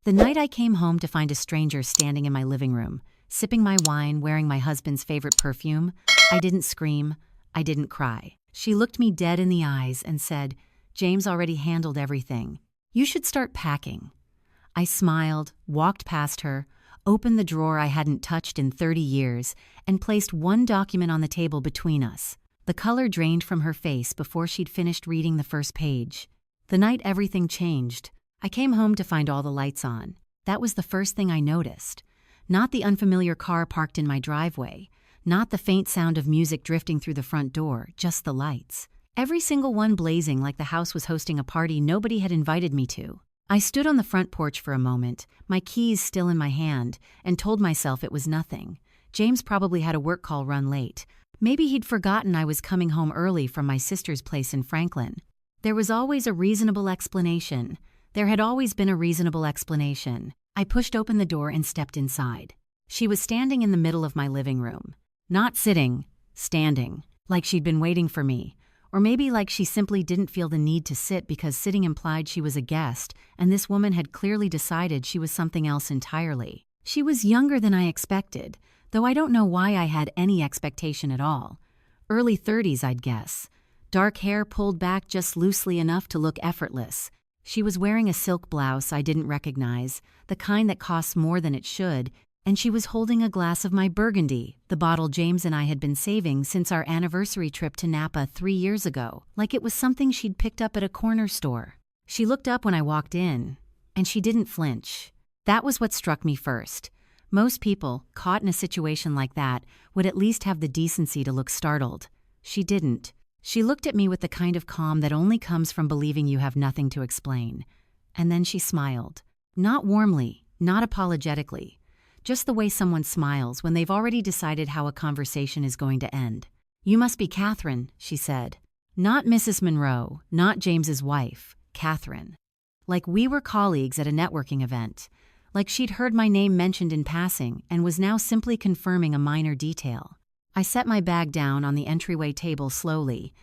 The night I came home to find a stranger standing in my living room, sipping my wine, wearing my husband's favorite perfume, I didn't scream, I didn't cry. She looked me dead in the eyes and said, "James already handled everything. You should start packing." I smiled, walked past her, opened the drawer I hadn't touched in 30 years, and placed one document on the table between us. The color drained from her face before she'd finished reading the first page. The night everything changed, I came home to find all the lights on. That was the first thing I noticed. Not the unfamiliar car parked in my driveway, not the faint sound of music drifting through the front door, just the lights. Every single one blazing like the house was hosting a party nobody had invited me to. I stood on the front porch for a moment, my keys still in my hand, and told myself it was nothing. James probably had a work call run late. Maybe he'd forgotten I was coming home early from my sister's place in Franklin. There was always a reasonable explanation. There had always been a reasonable explanation. I pushed open the door and stepped inside. She was standing in the middle of my living room. Not sitting, standing, like she'd been waiting for me. Or maybe like she simply didn't feel the need to sit because sitting implied she was a guest, and this woman had clearly decided she was something else entirely. She was younger than I expected, though I don't know why I had any expectation at all. Early 30s, I'd guess. Dark hair pulled back just loosely enough to look effortless. She was wearing a silk blouse I didn't recognize, the kind that costs more than it should, and she was holding a glass of my Burgundy, the bottle James and I had been saving since our anniversary trip to Napa 3 years ago, like it was something she'd picked up at a corner store. She looked up when I walked in, and she didn't flinch. That was what struck me first. Most people, caught in a situation like that, would at least have the decency to look startled. She didn't. She looked at me with the kind of calm that only comes from believing you have nothing to explain. And then she smiled. Not warmly, not apologetically. Just the way someone smiles when they've already decided how a conversation is going to end. "You must be Catherine," she said. Not Mrs. Monroe, not James's wife, Catherine. Like we were colleagues at a networking event. Like she'd heard my name mentioned in passing and was now simply confirming a minor detail. I set my bag down on the entryway table slowly.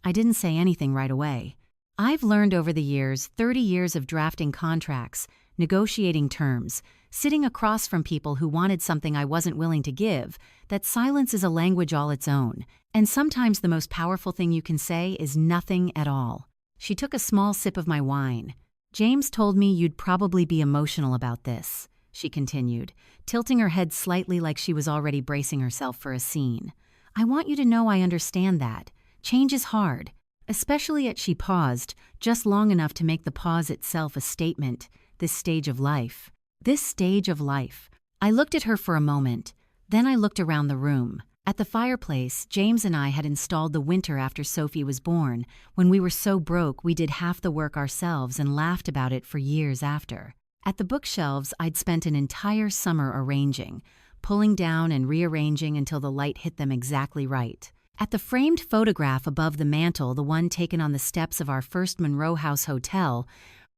I didn't say anything right away. I've learned over the years, 30 years of drafting contracts, negotiating terms, sitting across from people who wanted something I wasn't willing to give, that silence is a language all its own, and sometimes the most powerful thing you can say is nothing at all. She took a small sip of my wine. "James told me you'd probably be emotional about this," she continued, tilting her head slightly like she was already bracing herself for a scene. "I want you to know I understand that. Change is hard, especially at," she paused, just long enough to make the pause itself a statement, "this stage of life." This stage of life. I looked at her for a moment, then I looked around the room. At the fireplace, James and I had installed the winter after Sophie was born, when we were so broke we did half the work ourselves and laughed about it for years after. At the bookshelves, I'd spent an entire summer arranging, pulling down and rearranging until the light hit them exactly right. At the framed photograph above the mantel, the one taken on the steps of our first Monroe House hotel,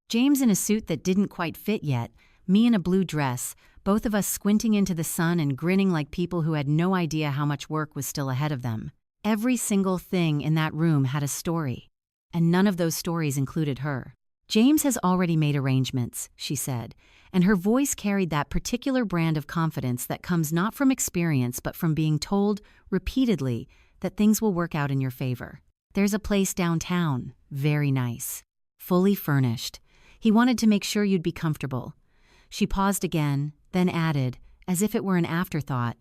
James in a suit that didn't quite fit yet, me in a blue dress, both of us squinting into the sun and grinning like people who had no idea how much work was still ahead of them. Every single thing in that room had a story, and none of those stories included her. "James has already made arrangements," she said, and her voice carried that particular brand of confidence that comes not from experience but from being told repeatedly that things will work out in your favor. "There's a place downtown, very nice, fully furnished. He wanted to make sure you'd be comfortable." She paused again, then added, as if it were an afterthought,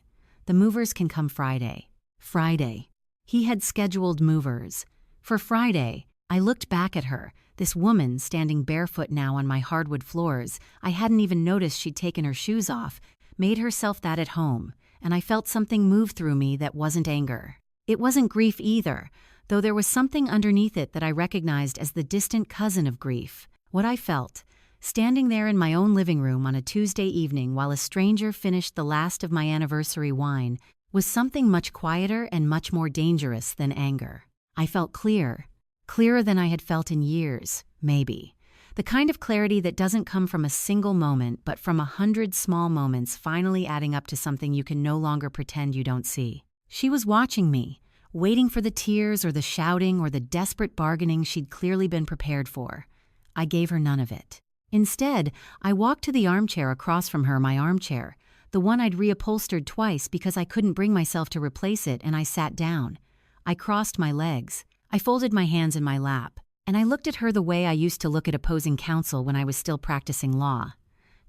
"The movers can come Friday." Friday. He had scheduled movers. For Friday, I looked back at her, this woman standing barefoot now on my hardwood floors. I hadn't even noticed she'd taken her shoes off, made herself that at home, and I felt something move through me that wasn't anger. It wasn't grief either, though there was something underneath it that I recognized as the distant cousin of grief. What I felt, standing there in my own living room on a Tuesday evening while a stranger finished the last of my anniversary wine, was something much quieter and much more dangerous than anger. I felt clear, clearer than I had felt in years, maybe. The kind of clarity that doesn't come from a single moment, but from 100 small moments finally adding up to something you can no longer pretend you don't see. She was watching me, waiting for the tears or the shouting or the desperate bargaining she'd clearly been prepared for. I gave her none of it. Instead, I walked to the armchair across from her, my armchair, the one I'd reupholstered twice because I couldn't bring myself to replace it, and I sat down. I crossed my legs. I folded my hands in my lap, and I looked at her the way I used to look at opposing counsel when I was still practicing law.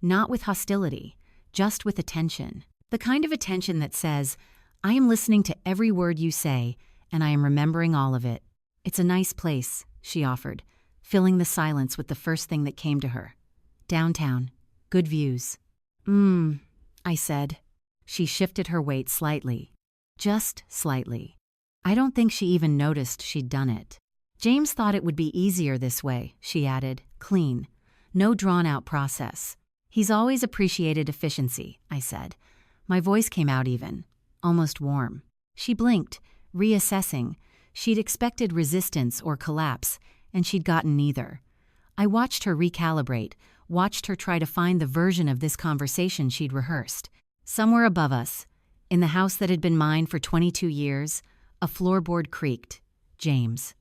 Not with hostility, just with attention. The kind of attention that says, I am listening to every word you say, and I am remembering all of it. It's a nice place, she offered, filling the silence with the first thing that came to her. Downtown. Good views. I said. She shifted her weight slightly. Just slightly. I don't think she even noticed she'd done it. James thought it would be easier this way, she added. Clean. No drawn-out process. He's always appreciated efficiency, I said. My voice came out even, almost warm. She blinked, reassessing. She'd expected resistance or collapse, and she'd gotten neither. I watched her recalibrate, watched her try to find the version of this conversation she'd rehearsed. Somewhere above us, in the house that had been mine for 22 years, a floorboard creaked. James.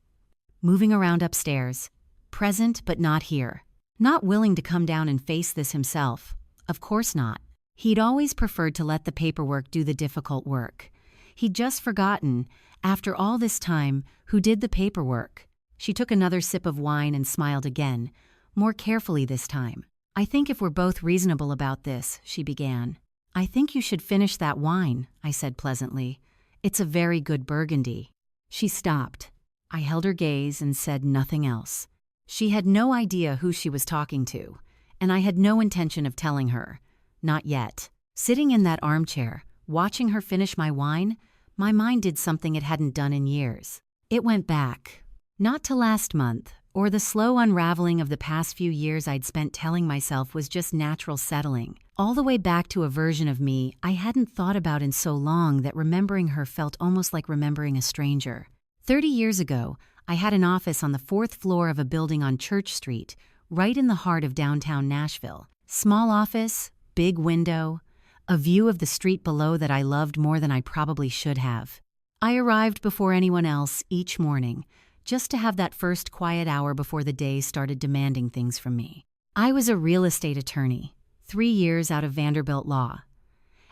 Moving around upstairs. Present but not here. Not willing to come down and face this himself. Of course not. He'd always preferred to let the paperwork do the difficult work. He'd just forgotten, after all this time, who did the paperwork. She took another sip of wine and smiled again, more carefully this time. I think if we're both reasonable about this, she began. I think you should finish that wine, I said pleasantly. It's a very good Burgundy. She stopped. I held her gaze and said nothing else. She had no idea who she was talking to, and I had no intention of telling her. Not yet. Sitting in that armchair, watching her finish my wine, my mind did something it hadn't done in years. It went back. Not to last month, or the slow unraveling of the past few years I'd spent telling myself was just natural settling, all the way back to a version of me I hadn't thought about in so long that remembering her felt almost like remembering a stranger. 30 years ago, I had an office on the 4th floor of a building on Church Street, right in the heart of downtown Nashville. Small office, big window, a view of the street below that I loved more than I probably should have. I arrived before anyone else each morning, just to have that first quiet hour before the day started demanding things from me. I was a real estate attorney, 3 years out of Vanderbilt Law.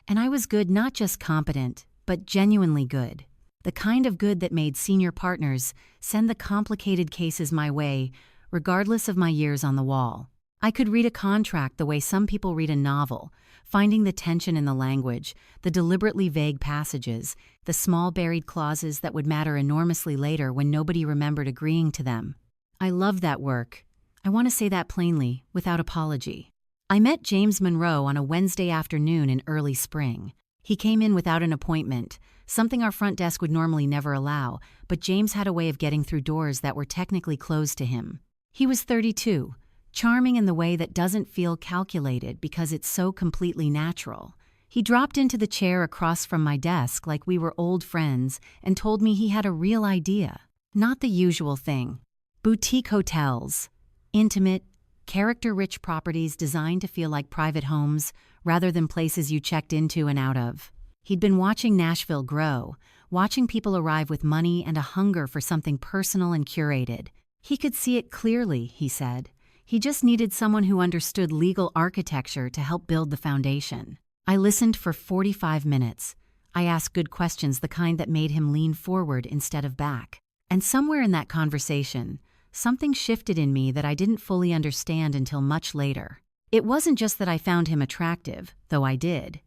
And I was good, not just competent, but genuinely good. The kind of good that made senior partners send the complicated cases my way, regardless of my years on the wall. I could read a contract the way some people read a novel, finding the tension in the language, the deliberately vague passages, the small buried clauses that would matter enormously later when nobody remembered agreeing to them. I loved that work. I want to say that plainly, without apology. I met James Monroe on a Wednesday afternoon in early spring. He came in without an appointment, something our front desk would normally never allow, but James had a way of getting through doors that were technically closed to him. He was 32. Charming in the way that doesn't feel calculated because it's so completely natural. He dropped into the chair across from my desk like we were old friends and told me he had a real idea. Not the usual thing. Boutique hotels. Intimate, character-rich properties designed to feel like private homes rather than places you checked into and out of. He'd been watching Nashville grow, watching people arrive with money and a hunger for something personal and curated. He could see it clearly, he said. He just needed someone who understood legal architecture to help build the foundation. I listened for 45 minutes. I asked good questions, the kind that made him lean forward instead of back. And somewhere in that conversation, something shifted in me that I didn't fully understand until much later. It wasn't just that I found him attractive, though I did.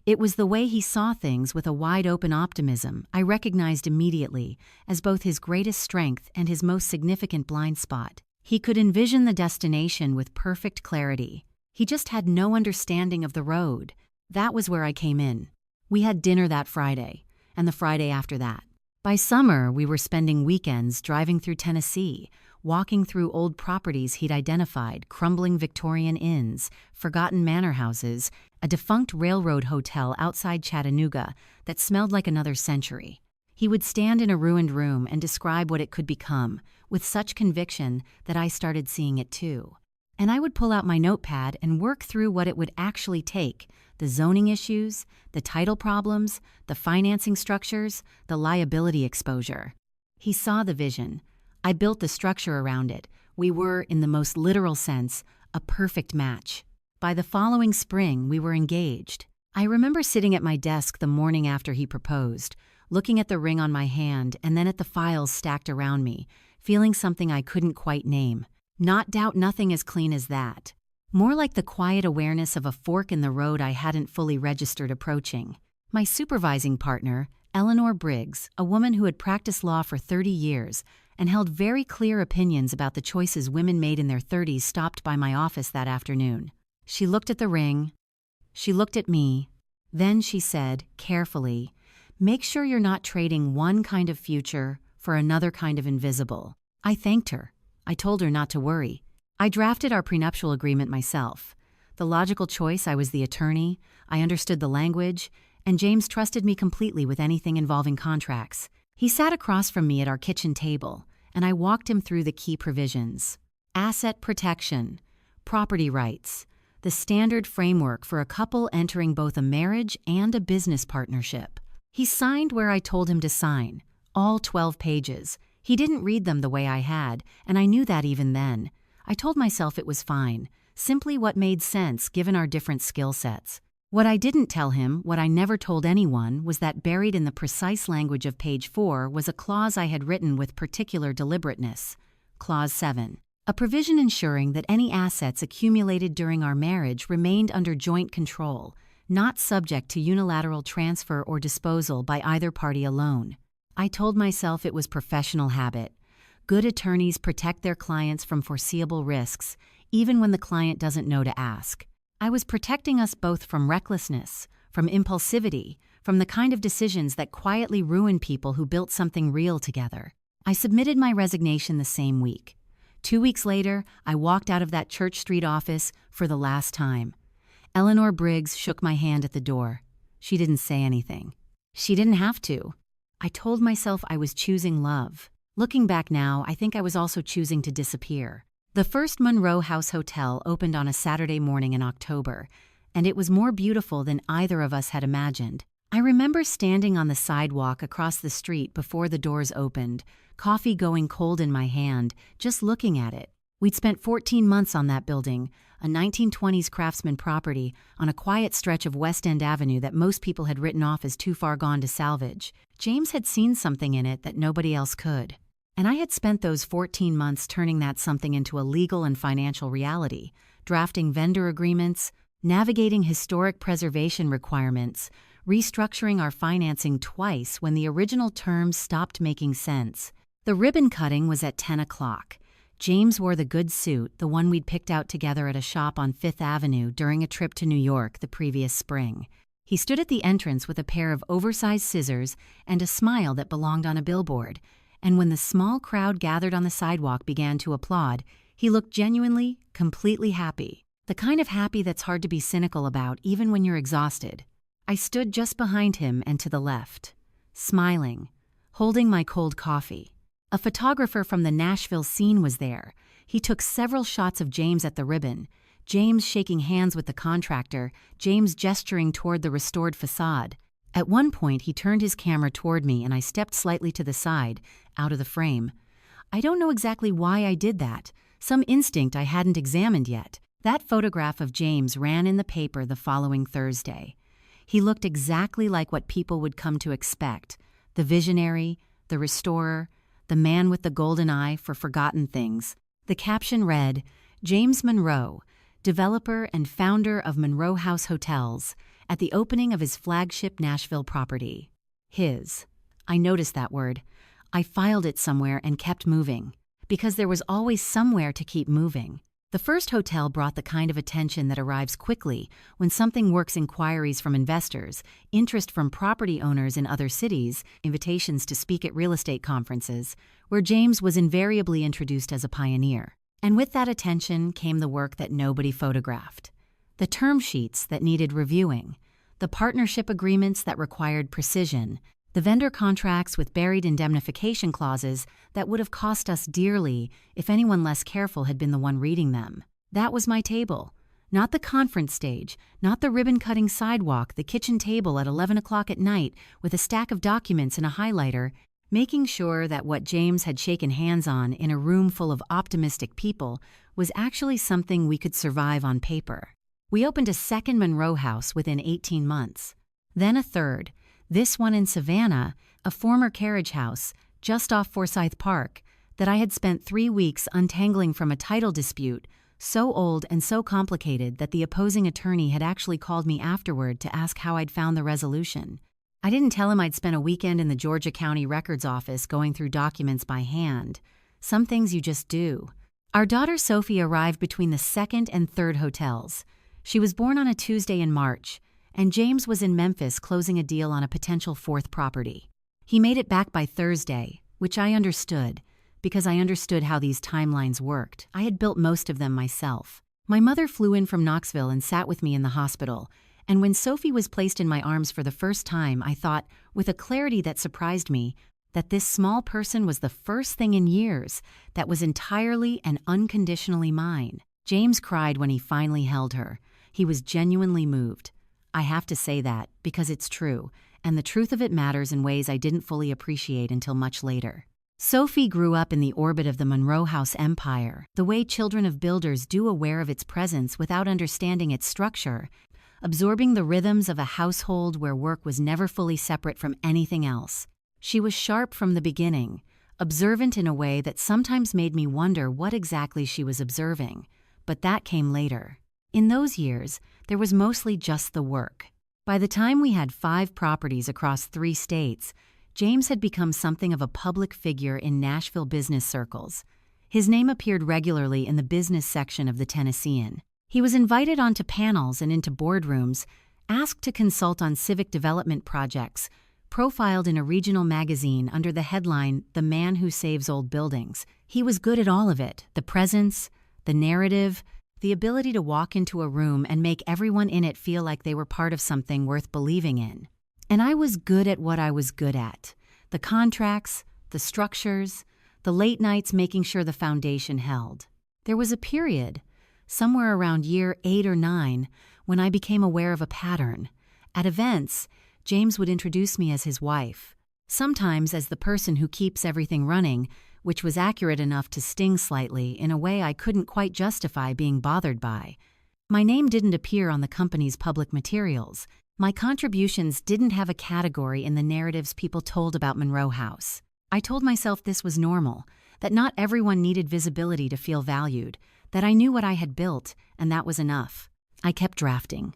It was the way he saw things with a wide-open optimism I recognized immediately as both his greatest strength and his most significant blind spot. He could envision the destination with perfect clarity. He just had no understanding of the road. That was where I came in. We had dinner that Friday, and the Friday after that. By summer, we were spending weekends driving through Tennessee, walking through old properties he'd identified, crumbling Victorian inns, forgotten manor houses, a defunct railroad hotel outside Chattanooga that smelled like another century. He would stand in a ruined room and describe what it could become, with such conviction that I started seeing it too. And I would pull out my notepad and work through what it would actually take, the zoning issues, the title problems, the financing structures, the liability exposure. He saw the vision. I built the structure around it. We were, in the most literal sense, a perfect match. By the following spring, we were engaged. I remember sitting at my desk the morning after he proposed, looking at the ring on my hand and then at the files stacked around me, feeling something I couldn't quite name. Not doubt nothing as clean as that. More like the quiet awareness of a fork in the road I hadn't fully registered approaching. My supervising partner, Eleanor Briggs, a woman who had practiced law for 30 years and held very clear opinions about the choices women made in their 30s, stopped by my office that afternoon. She looked at the ring. She looked at me. Then she said, carefully, "Make sure you're not trading one kind of future for another kind of invisible." I thanked her. I told her not to worry. I drafted our prenuptial agreement myself. The logical choice, I was the attorney, I understood the language, and James trusted me completely with anything involving contracts. He sat across from me at our kitchen table, and I walked him through the key provisions. Asset protection, property rights, the standard framework for a couple entering both a marriage and a business partnership. He signed where I told him to sign, all 12 pages. He didn't read them the way I had, and I knew that even then. I told myself it was fine, simply what made sense given our different skill sets. What I didn't tell him, what I never told anyone, was that buried in the precise language of page 4 was a clause I had written with particular deliberateness. Clause 7. A provision ensuring that any assets accumulated during our marriage remained under joint control, not subject to unilateral transfer or disposal by either party alone. I told myself it was professional habit. Good attorneys protect their clients from foreseeable risks, even when the client doesn't know to ask. I was protecting us both from recklessness, from impulsivity, from the kind of decisions that quietly ruin people who built something real together. I submitted my resignation the same week. 2 weeks later, I walked out of that Church Street office for the last time. Eleanor Briggs shook my hand at the door. She didn't say anything. She didn't have to. I told myself I was choosing love. Looking back now, I think I was also choosing to disappear. The first Monroe House Hotel opened on a Saturday morning in October, and it was more beautiful than either of us had imagined. I remember standing on the sidewalk across the street before the doors opened, coffee going cold in my hand, just looking at it. We'd spent 14 months on that building, a 1920s craftsman property on a quiet stretch of West End Avenue that most people had written off as too far gone to salvage. James had seen something in it that nobody else could. And I had spent those 14 months turning that something into a legal and financial reality, drafting vendor agreements, navigating historic preservation requirements, restructuring our financing twice when the original terms stopped making sense. The ribbon cutting was at 10 o'clock. James wore the good suit, the one we'd picked out together at a shop on Fifth Avenue during a trip to New York the previous spring. He stood at the entrance with a pair of oversized scissors and a smile that belonged on a billboard. And when the small crowd gathered on the sidewalk began to applaud, he looked genuinely, completely happy. The kind of happy that's hard to be cynical about even when you're exhausted. I stood just behind him and to the left, smiling, holding my cold coffee. A photographer from the Nashville scene was there. He took several shots of James at the ribbon, James shaking hands with the contractor, James gesturing toward the restored facade. At one point, he turned his camera toward me and I stepped slightly to the side, out of the frame. I don't know exactly why I did that, some instinct I hadn't examined yet. That photograph of James ran in the paper the following Thursday. He looked exactly like what people would come to expect, the visionary, the restorer, the man with the golden eye for forgotten things. The caption read, "James Monroe, developer and founder of Monroe House Hotels, at the opening of his flagship Nashville property." His. I noticed that word. I filed it somewhere and kept moving, because there was always somewhere to keep moving. The first hotel brought the kind of attention that arrives quickly when something works: inquiries from investors, interest from property owners in other cities, invitations to speak at real estate conferences, where James was invariably introduced as a pioneer. And with that attention came the work that nobody photographed. The term sheets that needed reviewing, the partnership agreements that required precision, the vendor contracts with buried indemnification clauses that would have cost us dearly if anyone less careful had been the one reading them. That was my table. Not the conference stage, not the ribbon-cutting sidewalk, the kitchen table at 11 o'clock at night with a stack of documents and a highlighter, making sure that what James had shaken hands on in a room full of optimistic people was actually something we could survive on paper. We opened a second Monroe house within 18 months. Then a third, this one in Savannah, a former carriage house just off Forsyth Park, that I had spent 3 weeks untangling from a title dispute, so old and so complicated that the opposing attorney had actually called me afterward to ask how I'd found the resolution. I didn't tell him I'd spent a weekend in the Georgia County Records Office going through documents by hand. Some things you just do. Our daughter Sophie arrived between the second and third hotels. She was born on a Tuesday in March, and James was in Memphis closing a deal on a potential fourth property. He made it back by Thursday, which I understood, because I understood how these timelines worked. I had built most of them myself. My mother flew in from Knoxville and sat with me in the hospital, and when Sophie was placed in my arms for the first time, I thought, with a clarity that surprised me, that this small person was the first thing in years that was entirely and unconditionally mine. James cried when he finally held her. He was genuinely moved. I have to say that because it's true, and the truth of it matters in ways I didn't fully appreciate until much later. Sophie grew up in the orbit of the Monroe House empire, the way children of builders do, aware of its presence without understanding its structure, absorbing the rhythms of a household where work was never fully separate from anything else. She was sharp from the beginning, observant in a way that sometimes made me wonder what exactly she was observing, but that came later. In those years, there was mostly just the work. By the time we had 5 properties across 3 states, James had become something of a public figure in Nashville business circles. His name appeared regularly in the business section of the Tennessean. He was invited onto panels and into boardrooms, asked to consult on civic development projects, profiled in a regional magazine under the headline, "The Man Who Saves Old Buildings." He was good at all of it: the presence, the narrative, the ability to walk into a room and make everyone in it feel like they were part of something worth believing in. And I was good at what I was good at: the contracts, the structures, the late nights making sure the foundation held. There was a period, somewhere around year 8 or 9, when I became aware of a pattern. At events, James would introduce me as his wife, sometimes as the person who keeps everything running, which was accurate enough to sting slightly in a way I couldn't quite justify being bothered by. My name didn't appear on the company's public materials. My contributions didn't have a category in the narratives people told about Monroe House. I told myself this was normal, that not everyone needed visibility to feel valued, that I knew what I had built, and that was enough. I kept drafting.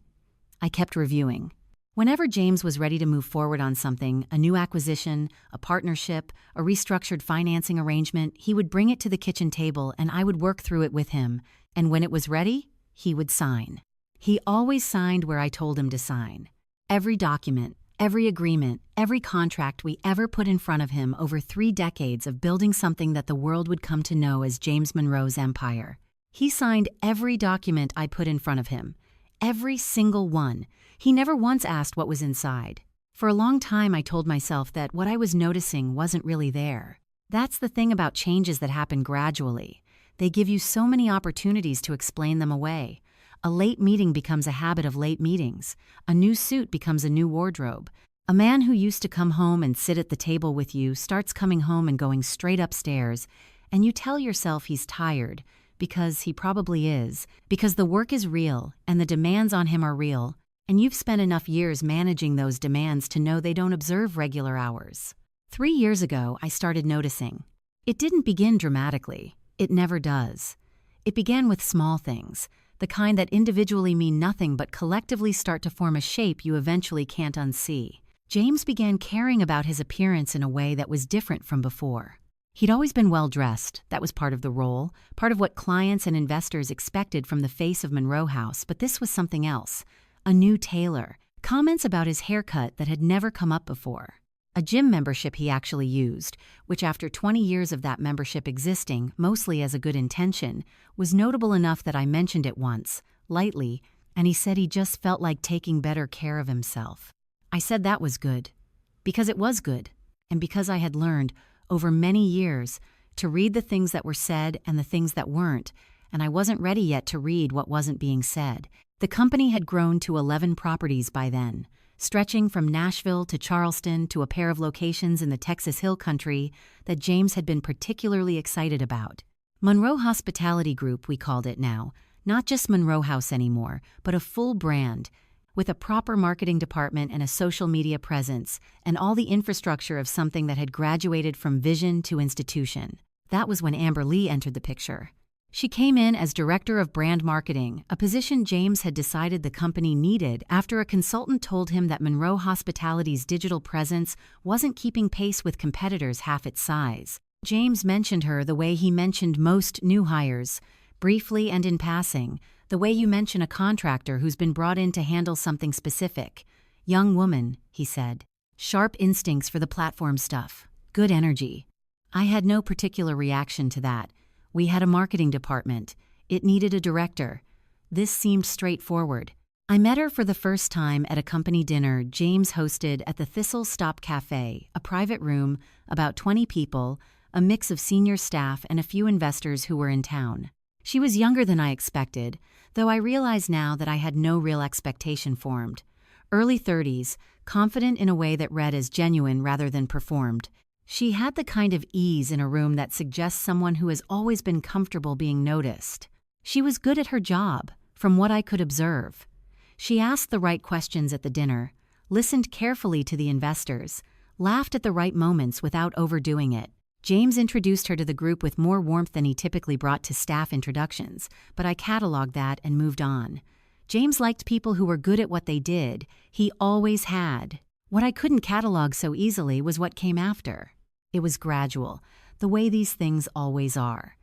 I kept reviewing. Whenever James was ready to move forward on something, a new acquisition, a partnership, a restructured financing arrangement, he would bring it to the kitchen table and I would work through it with him, and when it was ready, he would sign. He always signed where I told him to sign. Every document, every agreement, every contract we ever put in front of him over 3 decades of building something that the world would come to know as James Monroe's empire. He signed every document I put in front of him. Every single one. He never once asked what was inside. For a long time, I told myself that what I was noticing wasn't really there. That's the thing about changes that happen gradually. They give you so many opportunities to explain them away. A late meeting becomes a habit of late meetings. A new suit becomes a new wardrobe. A man who used to come home and sit at the table with you starts coming home and going straight upstairs, and you tell yourself he's tired, because he probably is, because the work is real and the demands on him are real, and you've spent enough years managing those demands to know they don't observe regular hours. 3 years ago, I started noticing. It didn't begin dramatically. It never does. It began with small things, the kind that individually mean nothing but collectively start to form a shape you eventually can't unsee. James began caring about his appearance in a way that was different from before. He'd always been well-dressed. That was part of the role, part of what clients and investors expected from the face of Monroe House, but this was something else. A new tailor, comments about his haircut that had never come up before. A gym membership he actually used, which after 20 years of that membership existing, mostly as a good intention, was notable enough that I mentioned it once, lightly, and he said he just felt like taking better care of himself. I said that was good, because it was good, and because I had learned, over many years, to read the things that were said and the things that weren't, and I wasn't ready yet to read what wasn't being said. The company had grown to 11 properties by then, stretching from Nashville to Charleston to a pair of locations in the Texas Hill Country that James had been particularly excited about. Monroe Hospitality Group, we called it now. Not just Monroe House anymore, but a full brand, with a proper marketing department and a social media presence, and all the infrastructure of something that had graduated from vision to institution. That was when Amber Lee entered the picture. She came in as Director of Brand Marketing, a position James had decided the company needed after a consultant told him that Monroe Hospitality's digital presence wasn't keeping pace with competitors half its size. James mentioned her the way he mentioned most new hires, briefly and in passing, the way you mention a contractor who's been brought in to handle something specific. Young woman, he said. Sharp instincts for the platform stuff. Good energy. I had no particular reaction to that. We had a marketing department. It needed a director. This seemed straightforward. I met her for the first time at a company dinner James hosted at the Thistle Stop Cafe, a private room, about 20 people, a mix of senior staff and a few investors who were in town. She was younger than I expected, though I realize now that I had no real expectation formed. Early 30s, confident in a way that read as genuine rather than performed. She had the kind of ease in a room that suggests someone who has always been comfortable being noticed. She was good at her job, from what I could observe. She asked the right questions at the dinner, listened carefully to the investors, laughed at the right moments without overdoing it. James introduced her to the group with more warmth than he typically brought to staff introductions, but I cataloged that and moved on. James liked people who were good at what they did. He always had. What I couldn't catalog so easily was what came after. It was gradual, the way these things always are.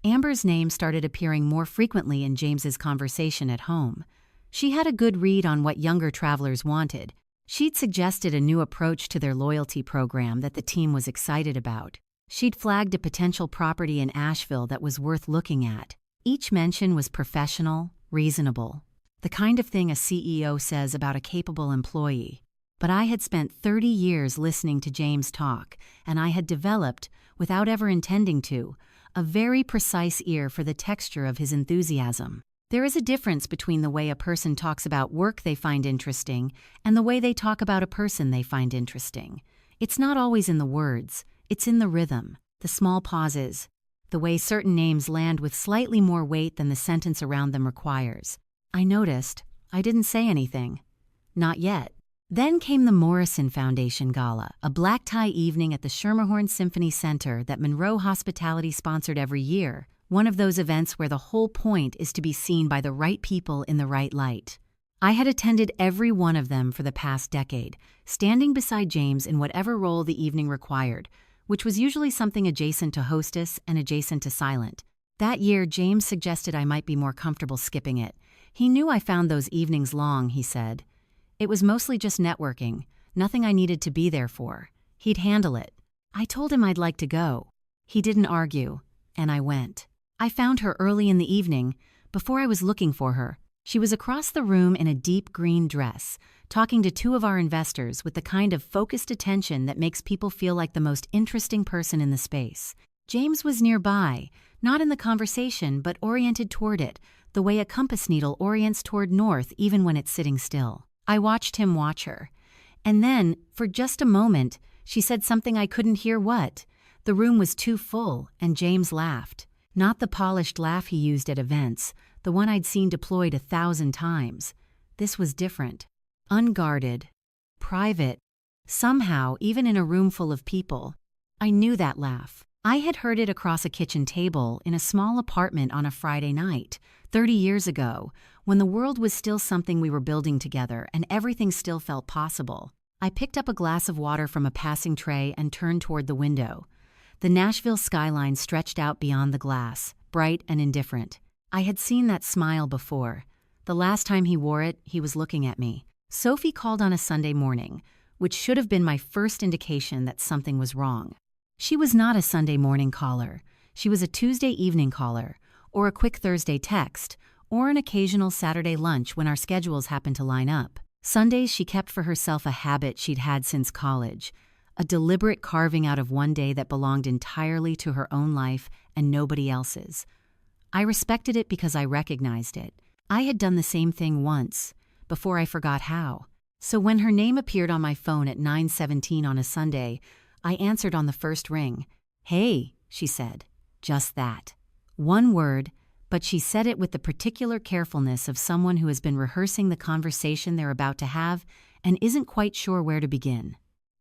Amber's name started appearing more frequently in James's conversation at home. She had a good read on what younger travelers wanted. She'd suggested a new approach to their loyalty program that the team was excited about. She'd flagged a potential property in Asheville that was worth looking at. Each mention was professional, reasonable, the kind of thing a CEO says about a capable employee. But I had spent 30 years listening to James talk, and I had developed, without ever intending to, a very precise ear for the texture of his enthusiasm. There is a difference between the way a person talks about work they find interesting and the way they talk about a person they find interesting. It's not always in the words, it's in the rhythm, the small pauses, the way certain names land with slightly more weight than the sentence around them requires. I noticed. I didn't say anything. Not yet. Then came the Morrison Foundation Gala, a black tie evening at the Schermerhorn Symphony Center that Monroe Hospitality sponsored every year, one of those events where the whole point is to be seen by the right people in the right light. I had attended every one of them for the past decade, standing beside James in whatever role the evening required, which was usually something adjacent to hostess and adjacent to silent. That year, James suggested I might be more comfortable skipping it. He knew I found those evenings long, he said. It was mostly just networking, nothing I needed to be there for. He'd handle it. I told him I'd like to go. He didn't argue, and I went. I found her early in the evening, before I was looking for her. She was across the room in a deep green dress, talking to two of our investors with the kind of focused attention that makes people feel like the most interesting person in the space. James was nearby, not in the conversation, but oriented toward it, the way a compass needle orients toward north even when it's sitting still. I watched him watch her. And then, for just a moment, she said something I couldn't hear what. The room was too full, and James laughed. Not the polished laugh he used at events, the one I'd seen deployed 1,000 times. This was different. Unguarded. Private. Somehow, even in a room full of people. I knew that laugh. I had heard it across a kitchen table in a small apartment on a Friday night, 30 years ago, when the world was still something we were building together and everything still felt possible. I picked up a glass of water from a passing tray and turned toward the window. The Nashville skyline stretched out beyond the glass, bright and indifferent. I had seen that smile before. The last time he wore it, he was looking at me. Sophie called on a Sunday morning, which should have been my first indication that something was wrong. She was not a Sunday morning caller. She was a Tuesday evening caller, or a quick Thursday text, or an occasional Saturday lunch when our schedules happened to line up. Sundays she kept for herself a habit she'd had since college, a deliberate carving out of one day that belonged entirely to her own life and nobody else's. I respected it because I recognized it. I had done the same thing once, before I forgot how. So when her name appeared on my phone at 9:17 on a Sunday, I answered on the first ring. "Hey," she said. Just that. One word, but she said it with the particular carefulness of someone who has been rehearsing the conversation they're about to have and isn't quite sure where to begin.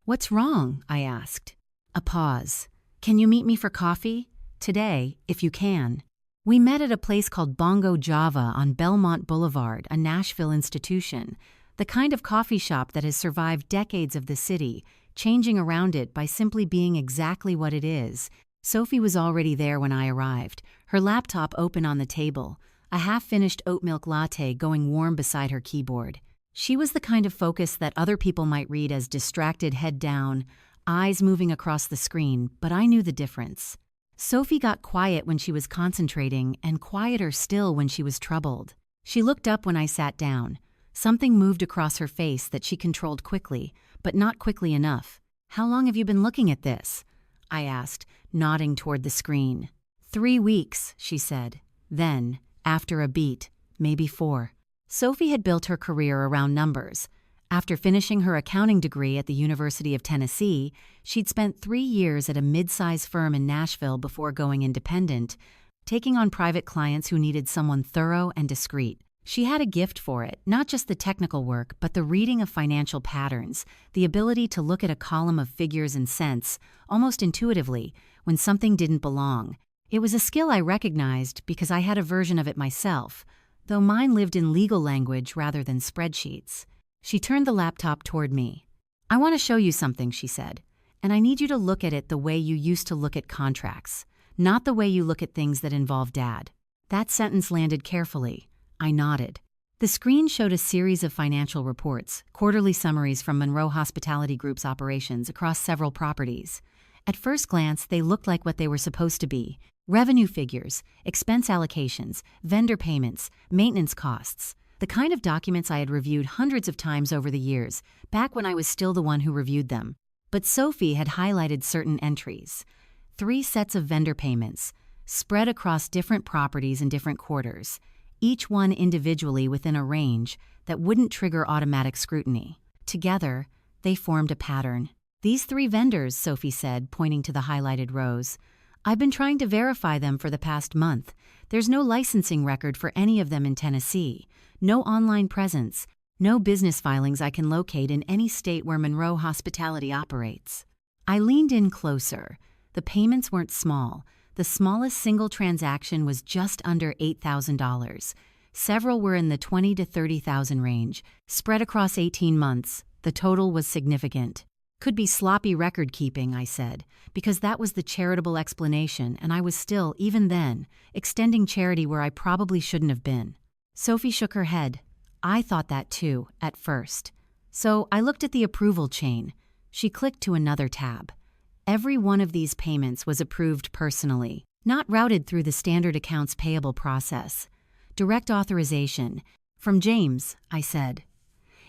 "What's wrong?" I asked. A pause. "Can you meet me for coffee? Today, if you can." We met at a place called Bongo Java on Belmont Boulevard, a Nashville institution, the kind of coffee shop that has survived decades of the city, changing around it by simply being exactly what it is. Sophie was already there when I arrived, her laptop open on the table, a half-finished oat milk latte going warm beside her keyboard. She was the kind of focus that other people might read as distracted head down, eyes moving across the screen, but I knew the difference. Sophie got quiet when she was concentrating and quieter still when she was troubled. She looked up when I sat down. Something moved across her face that she controlled quickly, but not quickly enough. "How long have you been looking at this?" I asked, nodding toward the screen. 3 weeks, she said. Then, after a beat, maybe 4. Sophie had built her career around numbers. After finishing her accounting degree at the University of Tennessee, she'd spent 3 years at a mid-size firm in Nashville before going independent, taking on private clients who needed someone thorough and discreet. She had a gift for it, not just the technical work, but the reading of financial patterns, the ability to look at a column of figures and cents, almost intuitively, when something didn't belong. It was a skill I recognized because I had a version of it myself, though mine lived in legal language rather than spreadsheets. She turned the laptop toward me. "I want to show you something," she said, "and I need you to look at it the way you used to look at contracts, not the way you look at things that involve Dad." That sentence landed carefully. I nodded. The screen showed a series of financial reports, quarterly summaries from Monroe Hospitality Group's operations across several properties. At first glance, they looked like what they were supposed to be: revenue figures, expense allocations, vendor payments, maintenance costs. The kind of documents I had reviewed hundreds of times over the years, back when I was still the one who reviewed them. But Sophie had highlighted certain entries. 3 sets of vendor payments, spread across different properties and different quarters, each one individually within a range that wouldn't trigger automatic scrutiny. Together, they formed a pattern. "These 3 vendors," Sophie said, pointing to the highlighted rows. "I've been trying to verify them for the past month. There's no licensing record for any of them in Tennessee. No online presence, no business filings I can locate in any state where Monroe Hospitality operates." I leaned in closer. The payments weren't small. The smallest single transaction was just under $8,000. Several were in the $20,000 to $30,000 range. Spread across 18 months, the total was significant. "Could be sloppy record keeping," I said, because that was the charitable explanation, and I was still, even then, extending charity where I probably shouldn't have been. Sophie shook her head. I thought that too, at first. So I looked at the approval chain. She clicked to another tab. Every one of these payments was approved personally, not routed through the standard accounts payable process. Direct authorization. "From James," I said.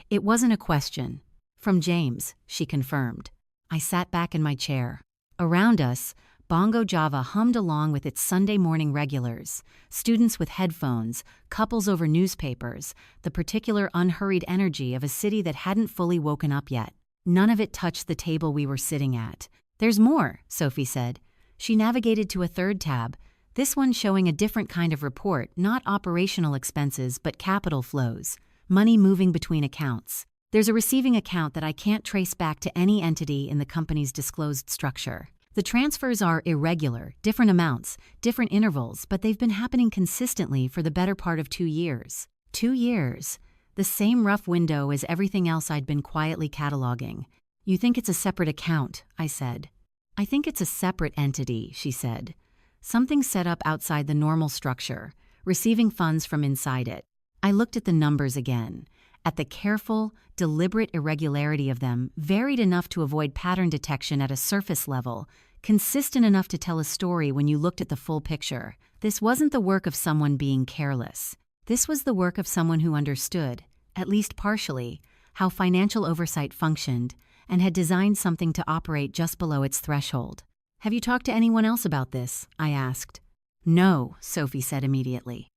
It wasn't a question. "From James," she confirmed. I sat back in my chair. Around us, Bongo Java hummed along with its Sunday morning regulars, students with headphones, couples over newspapers, the particular unhurried energy of a city that hadn't fully woken up yet. None of it touched the table we were sitting at. "There's more," Sophie said. She navigated to a 3rd tab, this one showing a different kind of report, not operational expenses but capital flows, money moving between accounts. "There's a receiving account that I can't trace back to any entity in the company's disclosed structure. The transfers are irregular, different amounts, different intervals, but they've been happening consistently for the better part of 2 years. 2 years. The same rough window as everything else I'd been quietly cataloging. "You think it's a separate account," I said. "I think it's a separate entity," she said. "Something set up outside the normal structure, receiving funds from inside it." I looked at the numbers again, at the careful, deliberate irregularity of them, varied enough to avoid pattern detection at a surface level, consistent enough to tell a story when you looked at the full picture. This wasn't the work of someone being careless. This was the work of someone who understood, at least partially, how financial oversight functioned, and had designed something to operate just below its threshold. "Have you talked to anyone else about this?" I asked. "No," Sophie said immediately.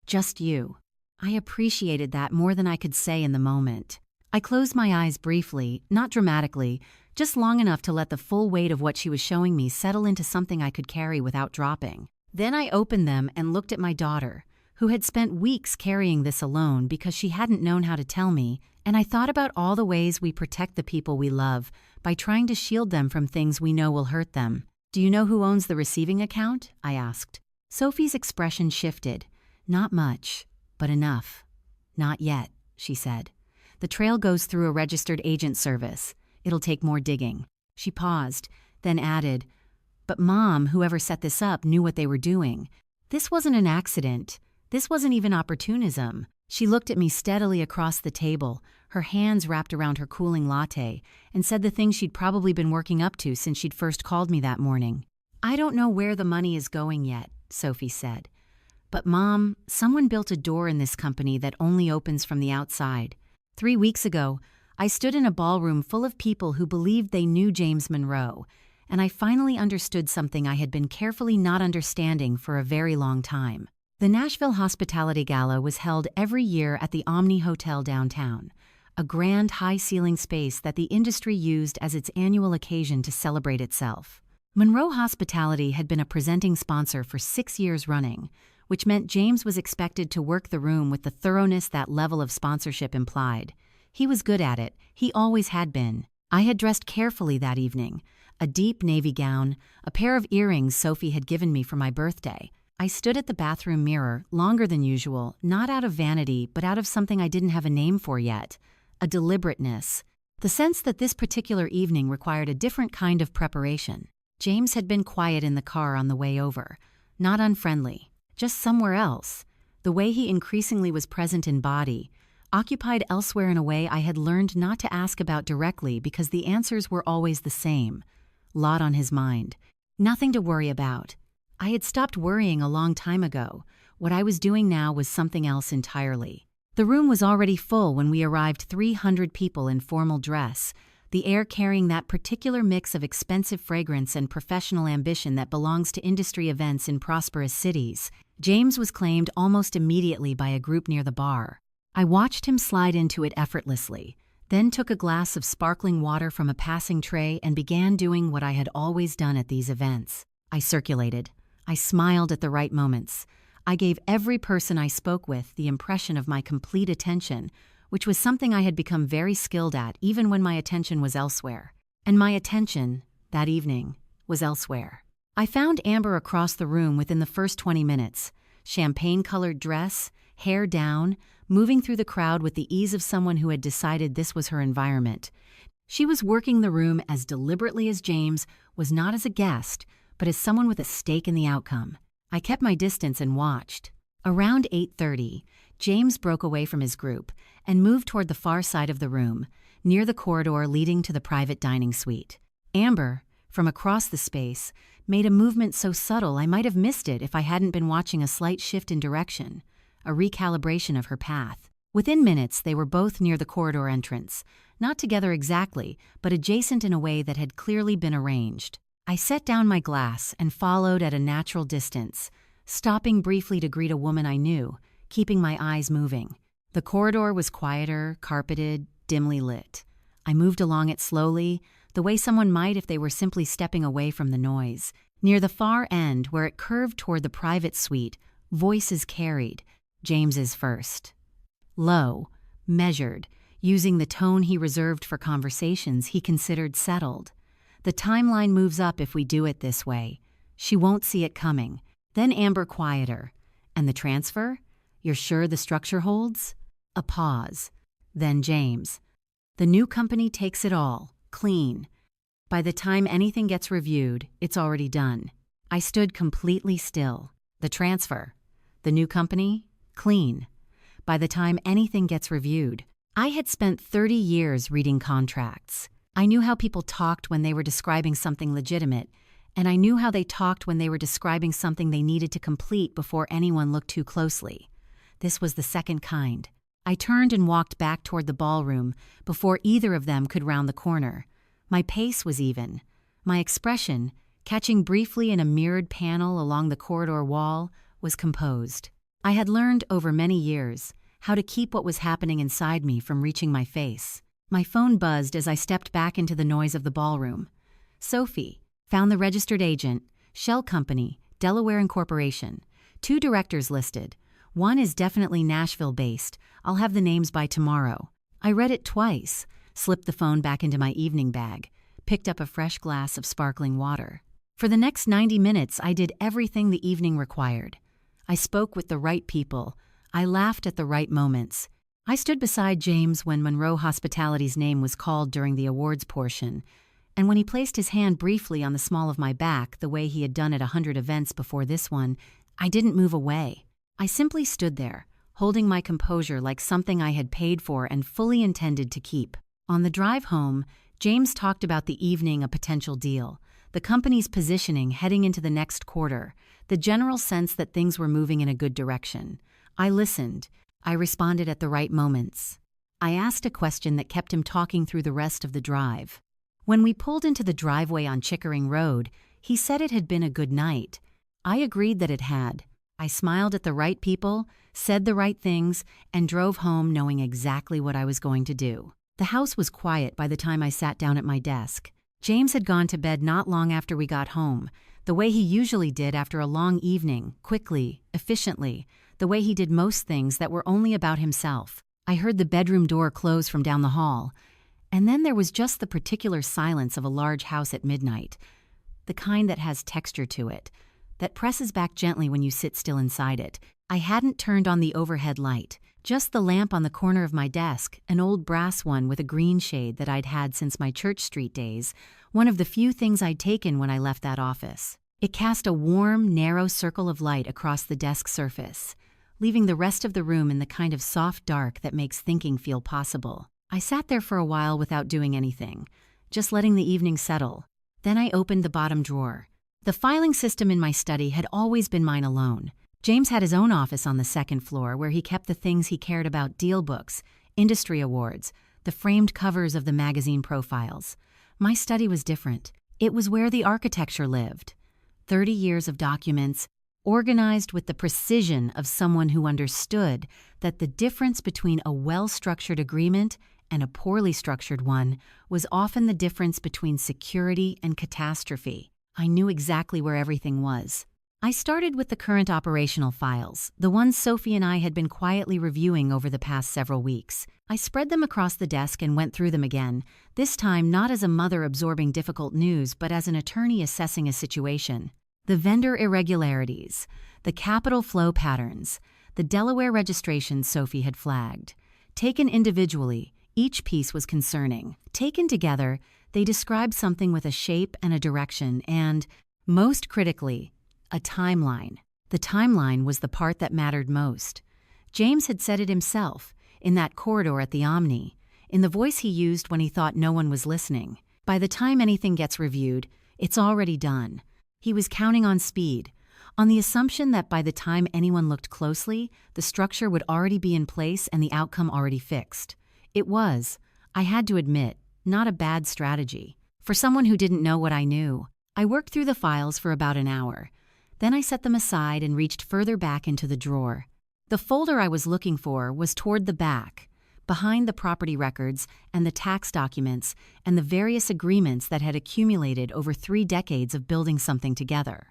"Just you." I appreciated that more than I could say in the moment. I closed my eyes briefly, not dramatically, just long enough to let the full weight of what she was showing me settle into something I could carry without dropping. Then I opened them and looked at my daughter, who had spent weeks carrying this alone because she hadn't known how to tell me, and I thought about all the ways we protect the people we love by trying to shield them from things we know will hurt them. "Do you know who owns the receiving account?" I asked. Sophie's expression shifted. "Not much, but enough." "Not yet," she said. "The trail goes through a registered agent service. It'll take more digging." She paused, then added, "But Mom, whoever set this up, knew what they were doing. This wasn't an accident. This wasn't even opportunism." She looked at me steadily across the table, her hands wrapped around her cooling latte, and said the thing she'd probably been working up to since she'd first called me that morning. "I don't know where the money is going yet," Sophie said. "But Mom, someone built a door in this company that only opens from the outside. 3 weeks ago, I stood in a ballroom full of people who believed they knew James Monroe, and I finally understood something I had been carefully not understanding for a very long time. The Nashville Hospitality Gala was held every year at the Omni Hotel downtown, a grand high-ceiling space that the industry used as its annual occasion to celebrate itself. Monroe Hospitality had been a presenting sponsor for 6 years running, which meant James was expected to work the room with the thoroughness that level of sponsorship implied. He was good at it. He always had been. I had dressed carefully that evening, a deep navy gown, a pair of earrings Sophie had given me for my birthday. I stood at the bathroom mirror, longer than usual, not out of vanity, but out of something I didn't have a name for yet, a deliberateness, the sense that this particular evening required a different kind of preparation. James had been quiet in the car on the way over, not unfriendly, just somewhere else. The way he increasingly was present in body, occupied elsewhere in a way I had learned not to ask about directly because the answers were always the same. Lot on his mind. Nothing to worry about. I had stopped worrying a long time ago. What I was doing now was something else entirely. The room was already full when we arrived, 300 people in formal dress, the air carrying that particular mix of expensive fragrance and professional ambition that belongs to industry events in prosperous cities. James was claimed almost immediately by a group near the bar. I watched him slide into it effortlessly, then took a glass of sparkling water from a passing tray and began doing what I had always done at these events. I circulated. I smiled at the right moments. I gave every person I spoke with the impression of my complete attention, which was something I had become very skilled at even when my attention was elsewhere. And my attention, that evening, was elsewhere. I found Amber across the room within the first 20 minutes, champagne-colored dress, hair down, moving through the crowd with the ease of someone who had decided this was her environment. She was working the room as deliberately as James was, not as a guest, but as someone with a stake in the outcome. I kept my distance and watched. Around 8:30, James broke away from his group and moved toward the far side of the room, near the corridor leading to the private dining suite. Amber, from across the space, made a movement so subtle I might have missed it if I hadn't been watching a slight shift in direction, a recalibration of her path. Within minutes, they were both near the corridor entrance, not together exactly, but adjacent in a way that had clearly been arranged. I set down my glass and followed at a natural distance, stopping briefly to greet a woman I knew, keeping my eyes moving. The corridor was quieter, carpeted, dimly lit. I moved along it slowly, the way someone might if they were simply stepping away from the noise. Near the far end, where it curved toward the private suite, voices carried, James's first. Low, measured, using the tone he reserved for conversations he considered settled. "The timeline moves up if we do it this way. She won't see it coming." Then Amber quieter. "And the transfer? You're sure the structure holds?" A pause. Then James. "The new company takes it all, clean. By the time anything gets reviewed, it's already done." I stood completely still. "The transfer? The new company? Clean. By the time anything gets reviewed." I had spent 30 years reading contracts. I knew how people talked when they were describing something legitimate, and I knew how they talked when they were describing something they needed to complete before anyone looked too closely. This was the second kind. I turned and walked back toward the ballroom before either of them could round the corner. My pace was even. My expression, catching briefly in a mirrored panel along the corridor wall, was composed. I had learned over many years how to keep what was happening inside me from reaching my face. My phone buzzed as I stepped back into the noise of the ballroom. "Sophie, found the registered agent, Shell Company, Delaware Incorporation. 2 directors listed. One is definitely Nashville-based. I'll have the names by tomorrow. I read it twice, slipped the phone back into my evening bag, picked up a fresh glass of sparkling water. For the next 90 minutes, I did everything the evening required. I spoke with the right people. I laughed at the right moments. I stood beside James when Monroe Hospitality's name was called during the awards portion, and when he placed his hand briefly on the small of my back the way he had done at 100 events before this one, I didn't move away. I simply stood there, holding my composure like something I had paid for and fully intended to keep. On the drive home, James talked about the evening, a potential deal, the company's positioning heading into the next quarter, the general sense that things were moving in a good direction. I listened. I responded at the right moments. I asked a question that kept him talking through the rest of the drive. When we pulled into the driveway on Chickering Road, he said it had been a good night. I agreed that it had. I smiled at the right people, said the right things, and drove home knowing exactly what I was going to do. The house was quiet by the time I sat down at my desk. James had gone to bed not long after we got home, the way he usually did after a long evening, quickly, efficiently, the way he did most things that were only about himself. I heard the bedroom door close from down the hall, and then there was just the particular silence of a large house at midnight, the kind that has texture to it, that presses back gently when you sit still inside it. I hadn't turned on the overhead light, just the lamp on the corner of my desk, an old brass one with a green shade that I'd had since my Church Street days, one of the few things I'd taken when I left that office. It cast a warm, narrow circle of light across the desk surface, leaving the rest of the room in the kind of soft dark that makes thinking feel possible. I sat there for a while without doing anything, just letting the evening settle. Then I opened the bottom drawer. The filing system in my study had always been mine alone. James had his own office on the second floor where he kept the things he cared about: deal books, industry awards, the framed covers of the magazine profiles. My study was different. It was where the architecture lived. 30 years of documents, organized with the precision of someone who understood that the difference between a well-structured agreement and a poorly structured one was often the difference between security and catastrophe. I knew exactly where everything was. I started with the current operational files, the ones Sophie and I had been quietly reviewing over the past several weeks. I spread them across the desk and went through them again, this time not as a mother absorbing difficult news, but as an attorney assessing a situation. The vendor irregularities, the capital flow patterns, the Delaware registrations Sophie had flagged. Taken individually, each piece was concerning. Taken together, they described something with a shape and a direction and, most critically, a timeline. The timeline was the part that mattered most. James had said it himself, in that corridor at the Omni, in the voice he used when he thought no one was listening. By the time anything gets reviewed, it's already done. He was counting on speed, on the assumption that by the time anyone looked closely, the structure would already be in place and the outcome already fixed. It was, I had to admit, not a bad strategy. For someone who didn't know what I knew, I worked through the files for about an hour. Then I set them aside and reached further back into the drawer. The folder I was looking for was toward the back, behind the property records and the tax documents and the various agreements that had accumulated over 3 decades of building something together.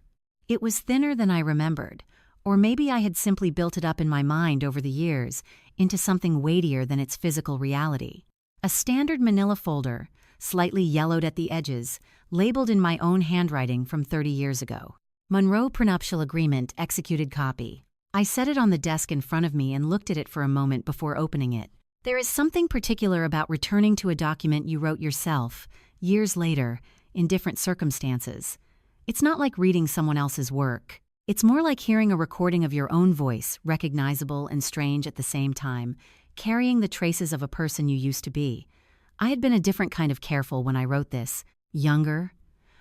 It was thinner than I remembered, or maybe I had simply built it up in my mind over the years into something weightier than its physical reality. A standard manila folder, slightly yellowed at the edges, labeled in my own handwriting from 30 years ago. Monroe Prenuptial Agreement, executed copy. I set it on the desk in front of me and looked at it for a moment before opening it. There is something particular about returning to a document you wrote yourself, years later, in different circumstances. It's not like reading someone else's work. It's more like hearing a recording of your own voice, recognizable and strange at the same time, carrying the traces of a person you used to be. I had been a different kind of careful when I wrote this, younger,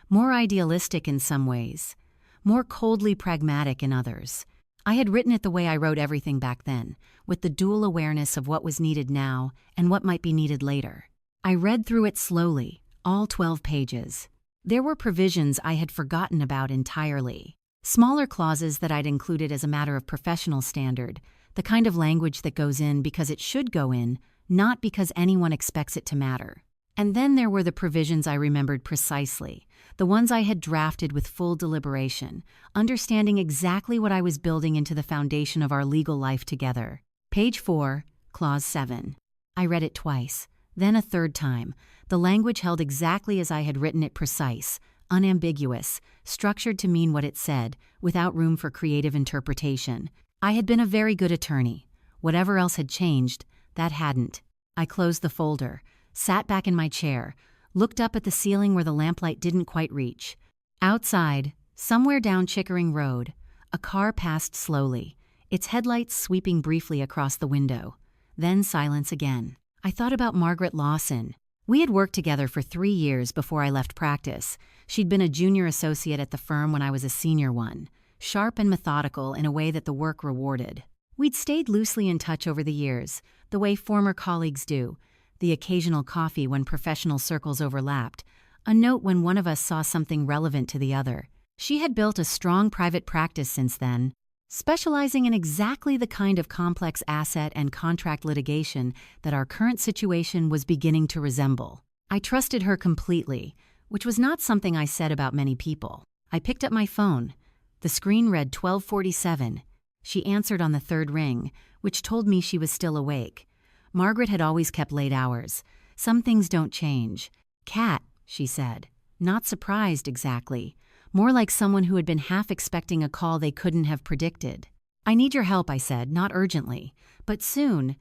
more idealistic in some ways, more coldly pragmatic in others. I had written it the way I wrote everything back then, with the dual awareness of what was needed now and what might be needed later. I read through it slowly, all 12 pages. There were provisions I had forgotten about entirely. Smaller clauses that I'd included as a matter of professional standard, the kind of language that goes in because it should go in, not because anyone expects it to matter. And then there were the provisions I remembered precisely, the ones I had drafted with full deliberation, understanding exactly what I was building into the foundation of our legal life together. Page 4, Clause 7. I read it twice, then a third time. The language held exactly as I had written it, precise, unambiguous, structured to mean what it said, without room for creative interpretation. I had been a very good attorney. Whatever else had changed, that hadn't. I closed the folder, sat back in my chair, looked up at the ceiling where the lamplight didn't quite reach. Outside, somewhere down Chickering Road, a car passed slowly, its headlights sweeping briefly across the window. Then silence again. I thought about Margaret Lawson. We had worked together for 3 years before I left practice. She'd been a junior associate at the firm when I was a senior one, sharp and methodical in a way that the work rewarded. We'd stayed loosely in touch over the years, the way former colleagues do, the occasional coffee when professional circles overlapped, a note when one of us saw something relevant to the other. She had built a strong private practice since then, specializing in exactly the kind of complex asset and contract litigation that our current situation was beginning to resemble. I trusted her completely, which was not something I said about many people. I picked up my phone. The screen read 12:47. She answered on the third ring, which told me she was still awake. Margaret had always kept late hours. Some things don't change. "Kat," she said. Not surprised exactly. More like someone who had been half expecting a call they couldn't have predicted. "I need your help," I said, not urgently, but soon.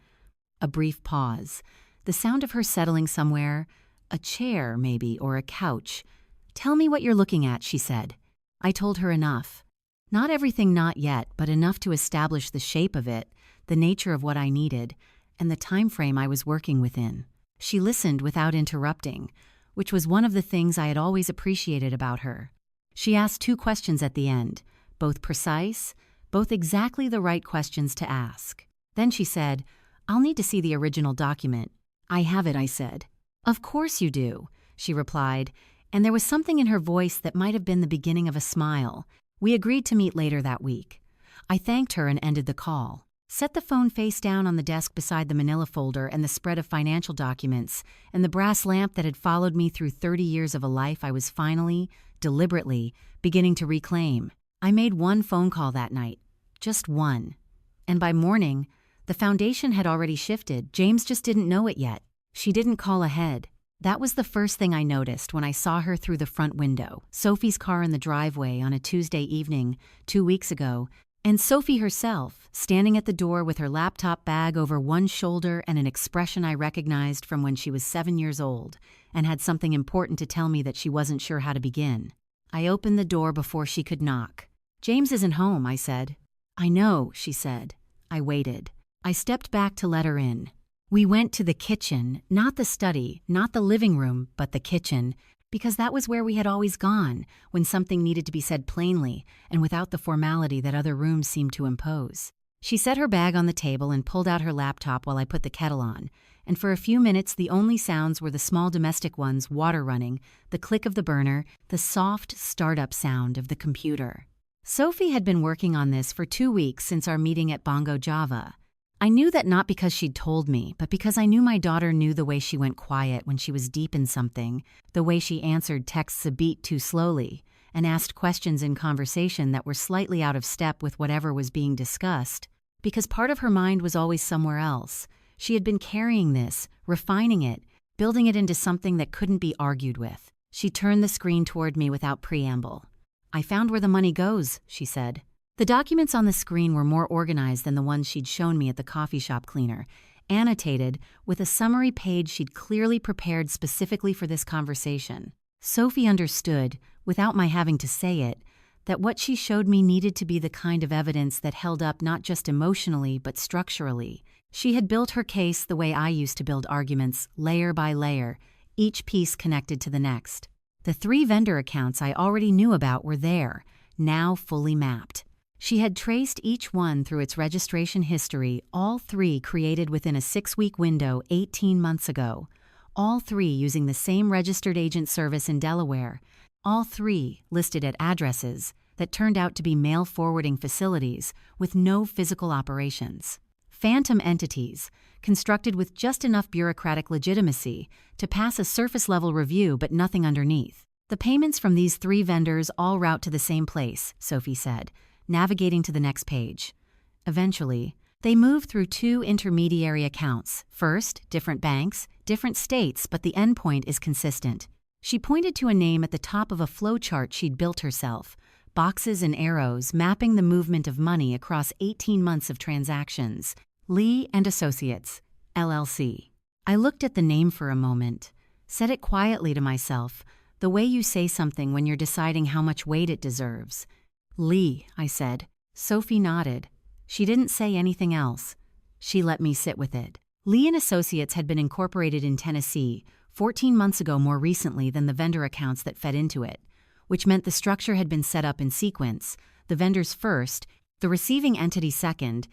A brief pause. The sound of her settling somewhere. A chair, maybe, or a couch. "Tell me what you're looking at," she said. I told her enough. Not everything, not yet, but enough to establish the shape of it, the nature of what I needed, and the time frame I was working within. She listened without interrupting, which was one of the things I had always appreciated about her. She asked 2 questions at the end, both precise, both exactly the right questions to ask. Then she said, "I'll need to see the original document." "I have it," I said. "Of course you do," she replied, and there was something in her voice that might have been the beginning of a smile. We agreed to meet later that week. I thanked her and ended the call. Set the phone face down on the desk beside the manila folder and the spread of financial documents, and the brass lamp that had followed me through 30 years of a life I was finally, deliberately, beginning to reclaim. I made one phone call that night. Just one. And by morning, the foundation had already shifted. James just didn't know it yet. She didn't call ahead. That was the first thing I noticed when I saw her through the front window, Sophie's car in the driveway on a Tuesday evening 2 weeks ago, and Sophie herself, standing at the door with her laptop bag over one shoulder and an expression I recognized from when she was 7 years old and had something important to tell me that she wasn't sure how to begin. I opened the door before she could knock. "James isn't home," I said. "I know," she said. I waited. I stepped back to let her in. We went to the kitchen, not the study, not the living room, but the kitchen, because that was where we had always gone when something needed to be said plainly and without the formality that other rooms seemed to impose. She set her bag on the table and pulled out her laptop while I put the kettle on, and for a few minutes the only sounds were the small domestic ones, water running, the click of the burner, the soft startup sound of the computer. Sophie had been working on this for 2 weeks since our meeting at Bongo Java. I knew that not because she'd told me, but because I knew my daughter knew the way she went quiet when she was deep in something, the way she answered texts a beat too slowly, and asked questions in conversation that were slightly out of step with whatever was being discussed, because part of her mind was always somewhere else. She had been carrying this, refining it, building it into something that couldn't be argued with. She turned the screen toward me without preamble. "I found where the money goes," she said. The documents on the screen were more organized than the ones she'd shown me at the coffee shop cleaner, annotated with a summary page she'd clearly prepared specifically for this conversation. Sophie understood, without my having to say it, that what she showed me needed to be the kind of evidence that held up not just emotionally but structurally. She had built her case the way I used to build arguments, layer by layer, each piece connected to the next. The 3 vendor accounts I already knew about were there, now fully mapped. She had traced each one through its registration history, all 3 created within a 6-week window 18 months ago, all 3 using the same registered agent service in Delaware, all 3 listed at addresses that turned out to be mail forwarding facilities with no physical operations. phantom entities, constructed with just enough bureaucratic legitimacy to pass a surface-level review but nothing underneath. The payments from these 3 vendors all route to the same place, Sophie said, navigating to the next page. Eventually, they move through 2 intermediary accounts. First, different banks, different states, but the endpoint is consistent. She pointed to a name at the top of a flowchart she'd built herself, boxes and arrows mapping the movement of money across 18 months of transactions. Lee and Associates, LLC. I looked at the name for a moment, said it quietly to myself, the way you say something when you're deciding how much weight it deserves. Lee, I said. Sophie nodded. She didn't say anything else. She let me sit with it. Lee and Associates had been incorporated in Tennessee 14 months ago, more recently than the vendor accounts that fed into it, which meant the structure had been set up in sequence, the vendors first, the receiving entity second,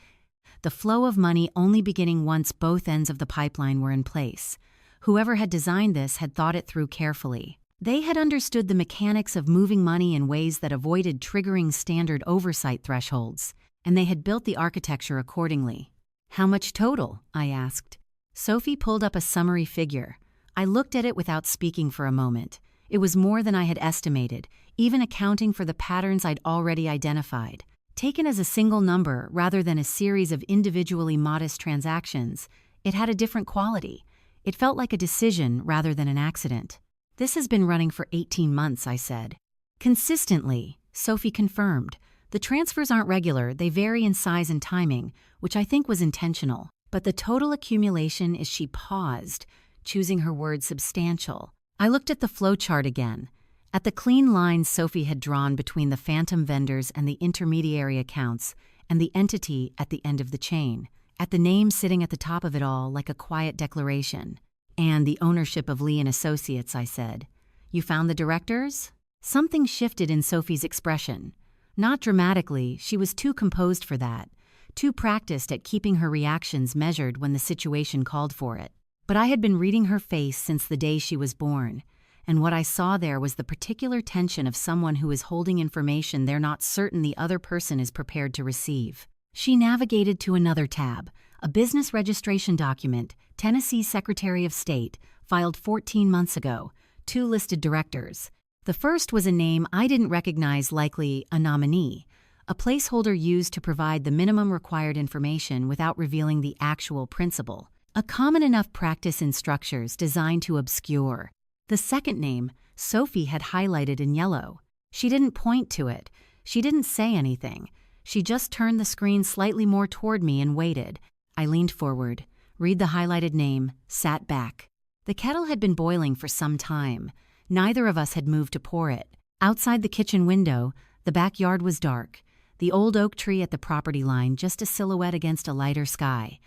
the flow of money only beginning once both ends of the pipeline were in place. Whoever had designed this had thought it through carefully. They had understood the mechanics of moving money in ways that avoided triggering standard oversight thresholds, and they had built the architecture accordingly. How much total? I asked. Sophie pulled up a summary figure. I looked at it without speaking for a moment. It was more than I had estimated, even accounting for the patterns I'd already identified. Taken as a single number rather than a series of individually modest transactions, it had a different quality. It felt like a decision rather than an accident. This has been running for 18 months, I said. Consistently, Sophie confirmed. The transfers aren't regular, they vary in size and timing, which I think was intentional. But the total accumulation is, she paused, choosing her word, substantial. I looked at the flowchart again, at the clean lines Sophie had drawn between the phantom vendors and the intermediary accounts and the entity at the end of the chain, at the name sitting at the top of it all like a quiet declaration. And the ownership of Lee and Associates, I said. You found the directors? Something shifted in Sophie's expression. Not dramatically, she was too composed for that, too practiced at keeping her reactions measured when the situation called for it. But I had been reading her face since the day she was born, and what I saw there was the particular tension of someone who is holding information they're not certain the other person is prepared to receive. She navigated to another tab, a business registration document, Tennessee Secretary of State, filed 14 months ago, 2 listed directors. The first was a name I didn't recognize, likely a nominee, a placeholder used to provide the minimum required information without revealing the actual principal. A common enough practice in structures designed to obscure. The second name, Sophie had highlighted in yellow. She didn't point to it. She didn't say anything. She just turned the screen slightly more toward me and waited. I leaned forward, read the highlighted name, sat back. The kettle had been boiling for some time. Neither of us had moved to pour it. Outside the kitchen window, the backyard was dark. The old oak tree at the property line just a silhouette against a lighter sky.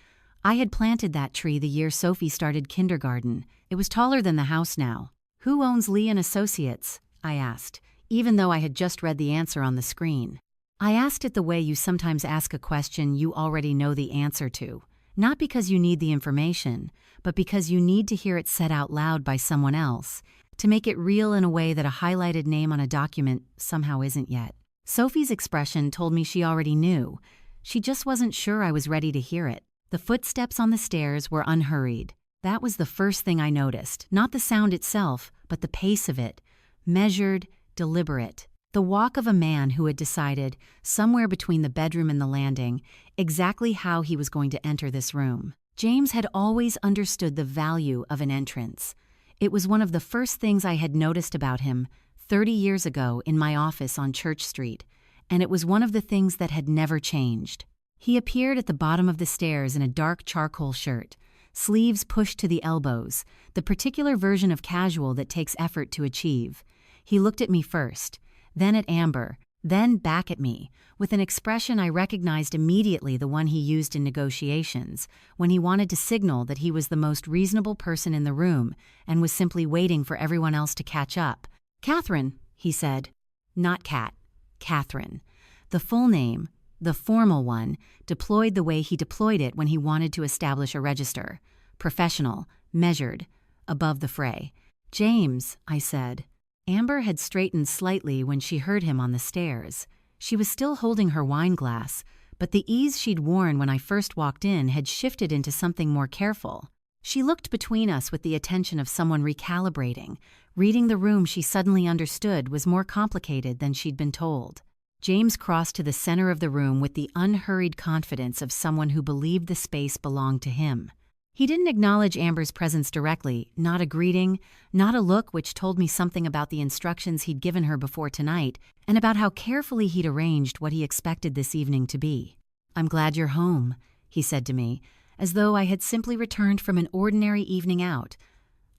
I had planted that tree the year Sophie started kindergarten. It was taller than the house now. Who owns Lee and Associates? I asked, even though I had just read the answer on the screen. I asked it the way you sometimes ask a question you already know the answer to. Not because you need the information, but because you need to hear it said out loud by someone else, to make it real in a way that a highlighted name on a document somehow isn't yet. Sophie's expression told me she already knew. She just wasn't sure I was ready to hear it. The footsteps on the stairs were unhurried. That was the first thing I noticed, not the sound itself, but the pace of it. Measured, deliberate. The walk of a man who had decided, somewhere between the bedroom and the landing, exactly how he was going to enter this room. James had always understood the value of an entrance. It was one of the first things I had noticed about him 30 years ago in my office on Church Street, and it was one of the things that had never changed. He appeared at the bottom of the stairs in a dark charcoal shirt, sleeves pushed to the elbows, the particular version of casual that takes effort to achieve. He looked at me first, then at Amber, then back at me, with an expression I recognized immediately, the one he used in negotiations, when he wanted to signal that he was the most reasonable person in the room and was simply waiting for everyone else to catch up. "Catherine," he said. Not Cat, Catherine. The full name, the formal one, deployed the way he deployed it when he wanted to establish a register. Professional, measured, above the fray. "James," I said. Amber had straightened slightly when she heard him on the stairs. She was still holding her wine glass, but the ease she'd worn when I first walked in had shifted into something more careful. She looked between us with the attention of someone recalibrating. Reading the room she suddenly understood was more complicated than she'd been told. James crossed to the center of the room with the unhurried confidence of someone who believed the space belonged to him. He didn't acknowledge Amber's presence directly, not a greeting, not a look which told me something about the instructions he'd given her before tonight and about how carefully he'd arranged what he expected this evening to be. "I'm glad you're home," he said to me, as though I had simply returned from an ordinary evening out.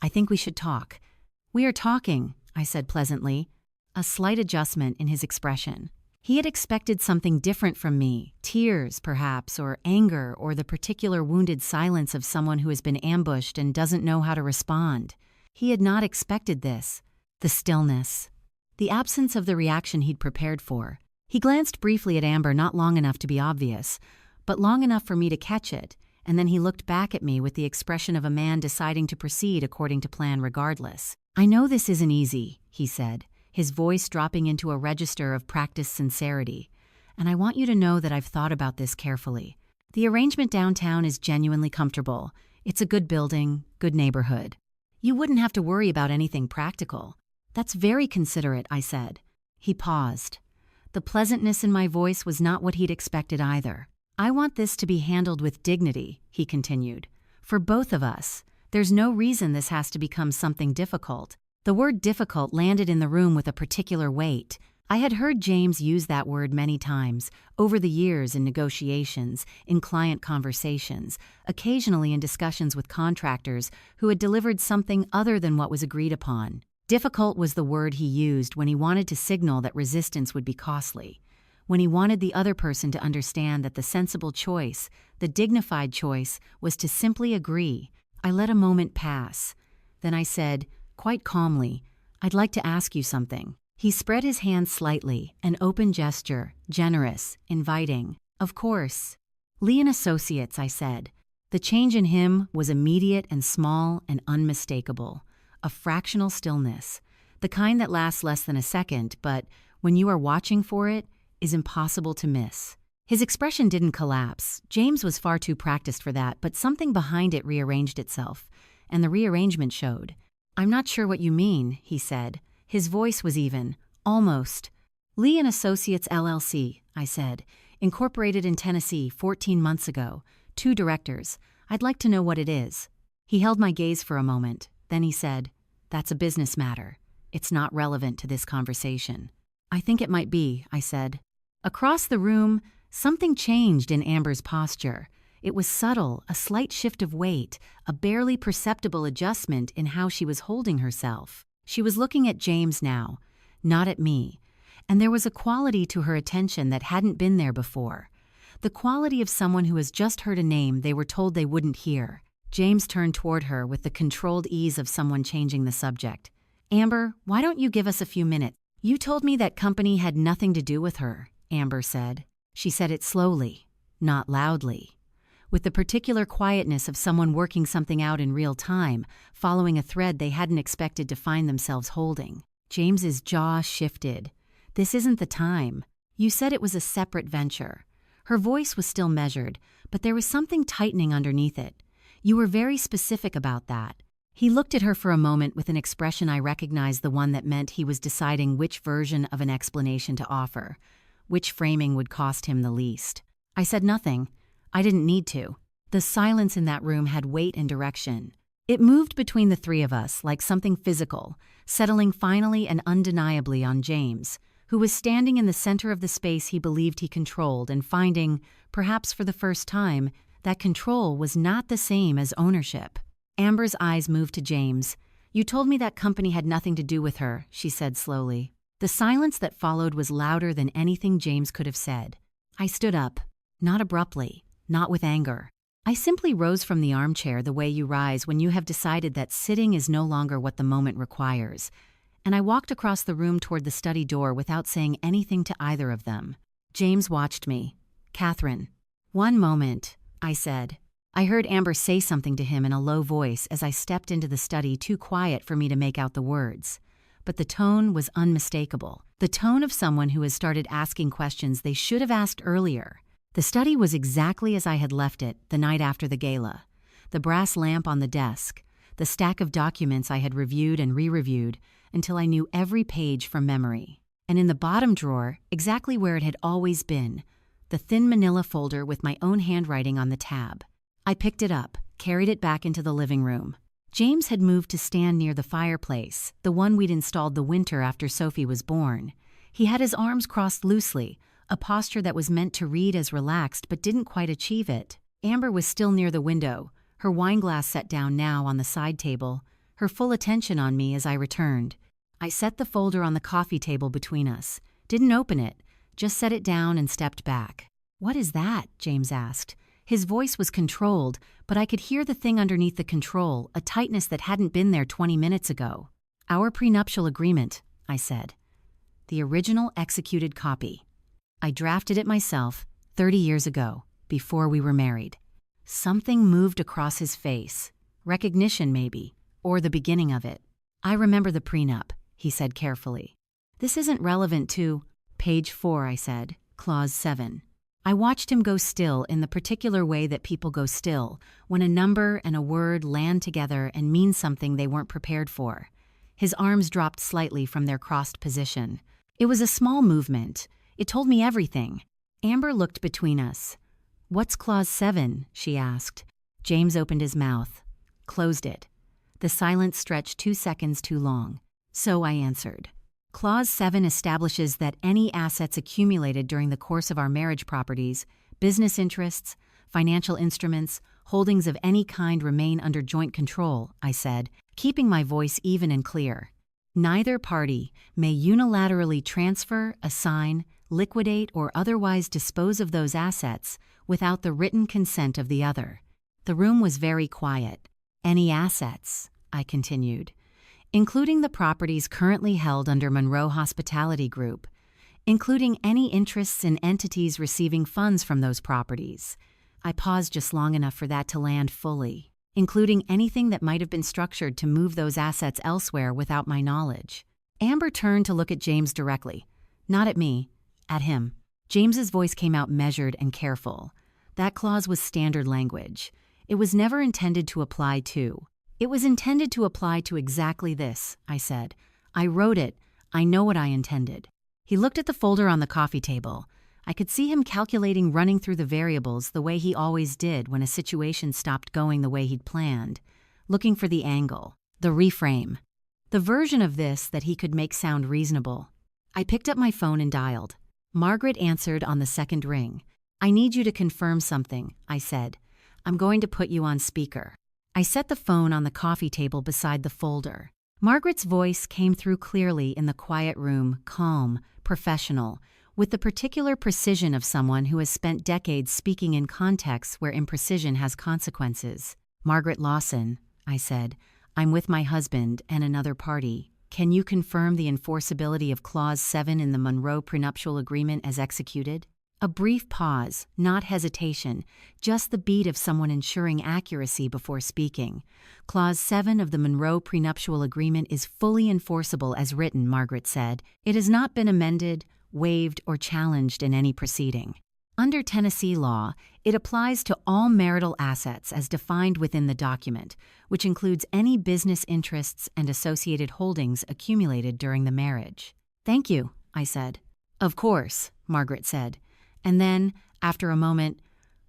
"I think we should talk." "We are talking," I said pleasantly, a slight adjustment in his expression. He had expected something different from me, tears, perhaps, or anger, or the particular wounded silence of someone who has been ambushed and doesn't know how to respond. He had not expected this. The stillness. The absence of the reaction he'd prepared for. He glanced briefly at Amber, not long enough to be obvious, but long enough for me to catch it, and then he looked back at me with the expression of a man deciding to proceed according to plan regardless. "I know this isn't easy," he said, his voice dropping into a register of practiced sincerity. "And I want you to know that I've thought about this carefully. The arrangement downtown is genuinely comfortable. It's a good building, good neighborhood. You wouldn't have to worry about anything practical." "That's very considerate," I said. He paused. The pleasantness in my voice was not what he'd expected either. "I want this to be handled with dignity," he continued. "For both of us. There's no reason this has to become something difficult." The word difficult landed in the room with a particular weight. I had heard James use that word many times, over the years in negotiations, in client conversations, occasionally in discussions with contractors who had delivered something other than what was agreed upon. Difficult was the word he used when he wanted to signal that resistance would be costly, when he wanted the other person to understand that the sensible choice, the dignified choice, was to simply agree. I let a moment pass. Then I said, quite calmly, "I'd like to ask you something." He spread his hand slightly, an open gesture, generous, inviting. "Of course." "Lee and Associates," I said. The change in him was immediate and small and unmistakable. A fractional stillness, the kind that lasts less than a second, but, when you are watching for it, is impossible to miss. His expression didn't collapse. James was far too practiced for that, but something behind it rearranged itself, and the rearrangement showed. "I'm not sure what you mean," he said. His voice was even, almost. "Lee and Associates LLC," I said, "incorporated in Tennessee 14 months ago. 2 directors. I'd like to know what it is." He held my gaze for a moment. Then he said, "That's a business matter. It's not relevant to this conversation." "I think it might be," I said. Across the room, something changed in Amber's posture. It was subtle, a slight shift of weight, a barely perceptible adjustment in how she was holding herself. She was looking at James now, not at me, and there was a quality to her attention that hadn't been there before. The quality of someone who has just heard a name they were told they wouldn't hear. James turned toward her with the controlled ease of someone changing the subject. "Amber, why don't you give us a few minutes?" "You told me that company had nothing to do with her," Amber said. She said it slowly, not loudly, with the particular quietness of someone working something out in real time, following a thread they hadn't expected to find themselves holding. James's jaw shifted. "This isn't the time. You said it was a separate venture." Her voice was still measured, but there was something tightening underneath it. "You were very specific about that." He looked at her for a moment with an expression I recognized, the one that meant he was deciding which version of an explanation to offer, which framing would cost him the least. I said nothing. I didn't need to. The silence in that room had weight and direction. It moved between the three of us like something physical, settling finally and undeniably on James, who was standing in the center of the space he believed he controlled and finding, perhaps for the first time, that control was not the same as ownership. Amber's eyes moved to James. "You told me that company had nothing to do with her," she said slowly. The silence that followed was louder than anything James could have said. I stood up, not abruptly, not with anger. I simply rose from the armchair the way you rise when you have decided that sitting is no longer what the moment requires, and I walked across the room toward the study door without saying anything to either of them. James watched me. "Catherine." "One moment," I said. I heard Amber say something to him in a low voice as I stepped into the study, too quiet for me to make out the words. But the tone was unmistakable. The tone of someone who has started asking questions they should have asked earlier. The study was exactly as I had left it the night after the gala. The brass lamp on the desk, the stack of documents I had reviewed and re-reviewed until I knew every page from memory. And in the bottom drawer, exactly where it had always been, the thin manila folder with my own handwriting on the tab. I picked it up, carried it back into the living room. James had moved to stand near the fireplace, the one we'd installed the winter after Sophie was born. He had his arms crossed loosely, a posture that was meant to read as relaxed but didn't quite achieve it. Amber was still near the window, her wineglass set down now on the side table, her full attention on me as I returned. I set the folder on the coffee table between us, didn't open it, just set it down and stepped back. "What is that?" James asked. His voice was controlled, but I could hear the thing underneath the control, a tightness that hadn't been there 20 minutes ago. "Our prenuptial agreement," I said. "The original executed copy. I drafted it myself 30 years ago, before we were married." Something moved across his face. Recognition, maybe, or the beginning of it. "I remember the prenup," he said carefully. "This isn't relevant to—" "Page 4, I said, Clause 7. I watched him go still in the particular way that people go still when a number and a word land together and mean something they weren't prepared for. His arms dropped slightly from their crossed position. It was a small movement. It told me everything. Amber looked between us. "What's Clause 7?" she asked. James opened his mouth, closed it. The silence stretched 2 seconds too long. So I answered. "Clause 7 establishes that any assets accumulated during the course of our marriage properties, business interests, financial instruments, holdings of any kind remain under joint control," I said, keeping my voice even and clear. "Neither party may unilaterally transfer, assign, liquidate, or otherwise dispose of those assets without the written consent of the other." The room was very quiet. "Any assets," I continued, "including the properties currently held under Monroe Hospitality Group, including any interests in entities receiving funds from those properties." I paused just long enough for that to land fully. "Including anything that might have been structured to move those assets elsewhere without my knowledge." Amber turned to look at James directly. Not at me, at him. James's voice came out measured and careful. That clause was standard language. It was never intended to apply to. "It was intended to apply to exactly this," I said. "I wrote it. I know what I intended." He looked at the folder on the coffee table. I could see him calculating, running through the variables the way he always did when a situation stopped going the way he'd planned, looking for the angle, the reframe, the version of this that he could make sound reasonable. I picked up my phone and dialed. Margaret answered on the second ring. "I need you to confirm something," I said. "I'm going to put you on speaker." I set the phone on the coffee table beside the folder. Margaret's voice came through clearly in the quiet room, calm, professional, with the particular precision of someone who has spent decades speaking in contexts where imprecision has consequences. "Margaret Lawson," I said, "I'm with my husband and another party. Can you confirm the enforceability of Clause 7 in the Monroe prenuptial agreement as executed?" A brief pause, not hesitation, just the beat of someone ensuring accuracy before speaking. "Clause 7 of the Monroe prenuptial agreement is fully enforceable as written," Margaret said. "It has not been amended, waived, or challenged in any proceeding. Under Tennessee law, it applies to all marital assets as defined within the document, which includes any business interests and associated holdings accumulated during the marriage." "Thank you," I said. "Of course," Margaret said. And then, after a moment,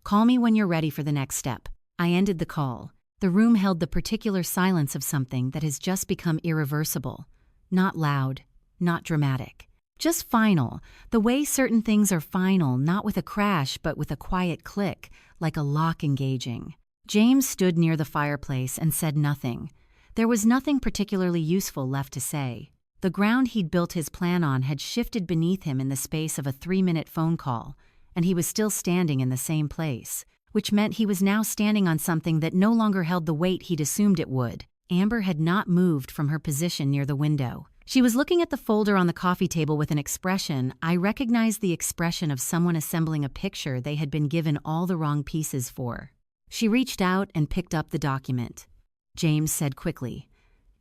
"Call me when you're ready for the next step." I ended the call. The room held the particular silence of something that has just become irreversible. Not loud, not dramatic. Just final, the way certain things are final, not with a crash but with a quiet click, like a lock engaging. James stood near the fireplace and said nothing. There was nothing particularly useful left to say. The ground he'd built his plan on had shifted beneath him in the space of a 3-minute phone call, and he was still standing in the same place, which meant he was now standing on something that no longer held the weight he'd assumed it would. Amber had not moved from her position near the window. She was looking at the folder on the coffee table with an expression. I recognized the expression of someone assembling a picture they had been given all the wrong pieces for. She reached out and picked up the document. James said quickly,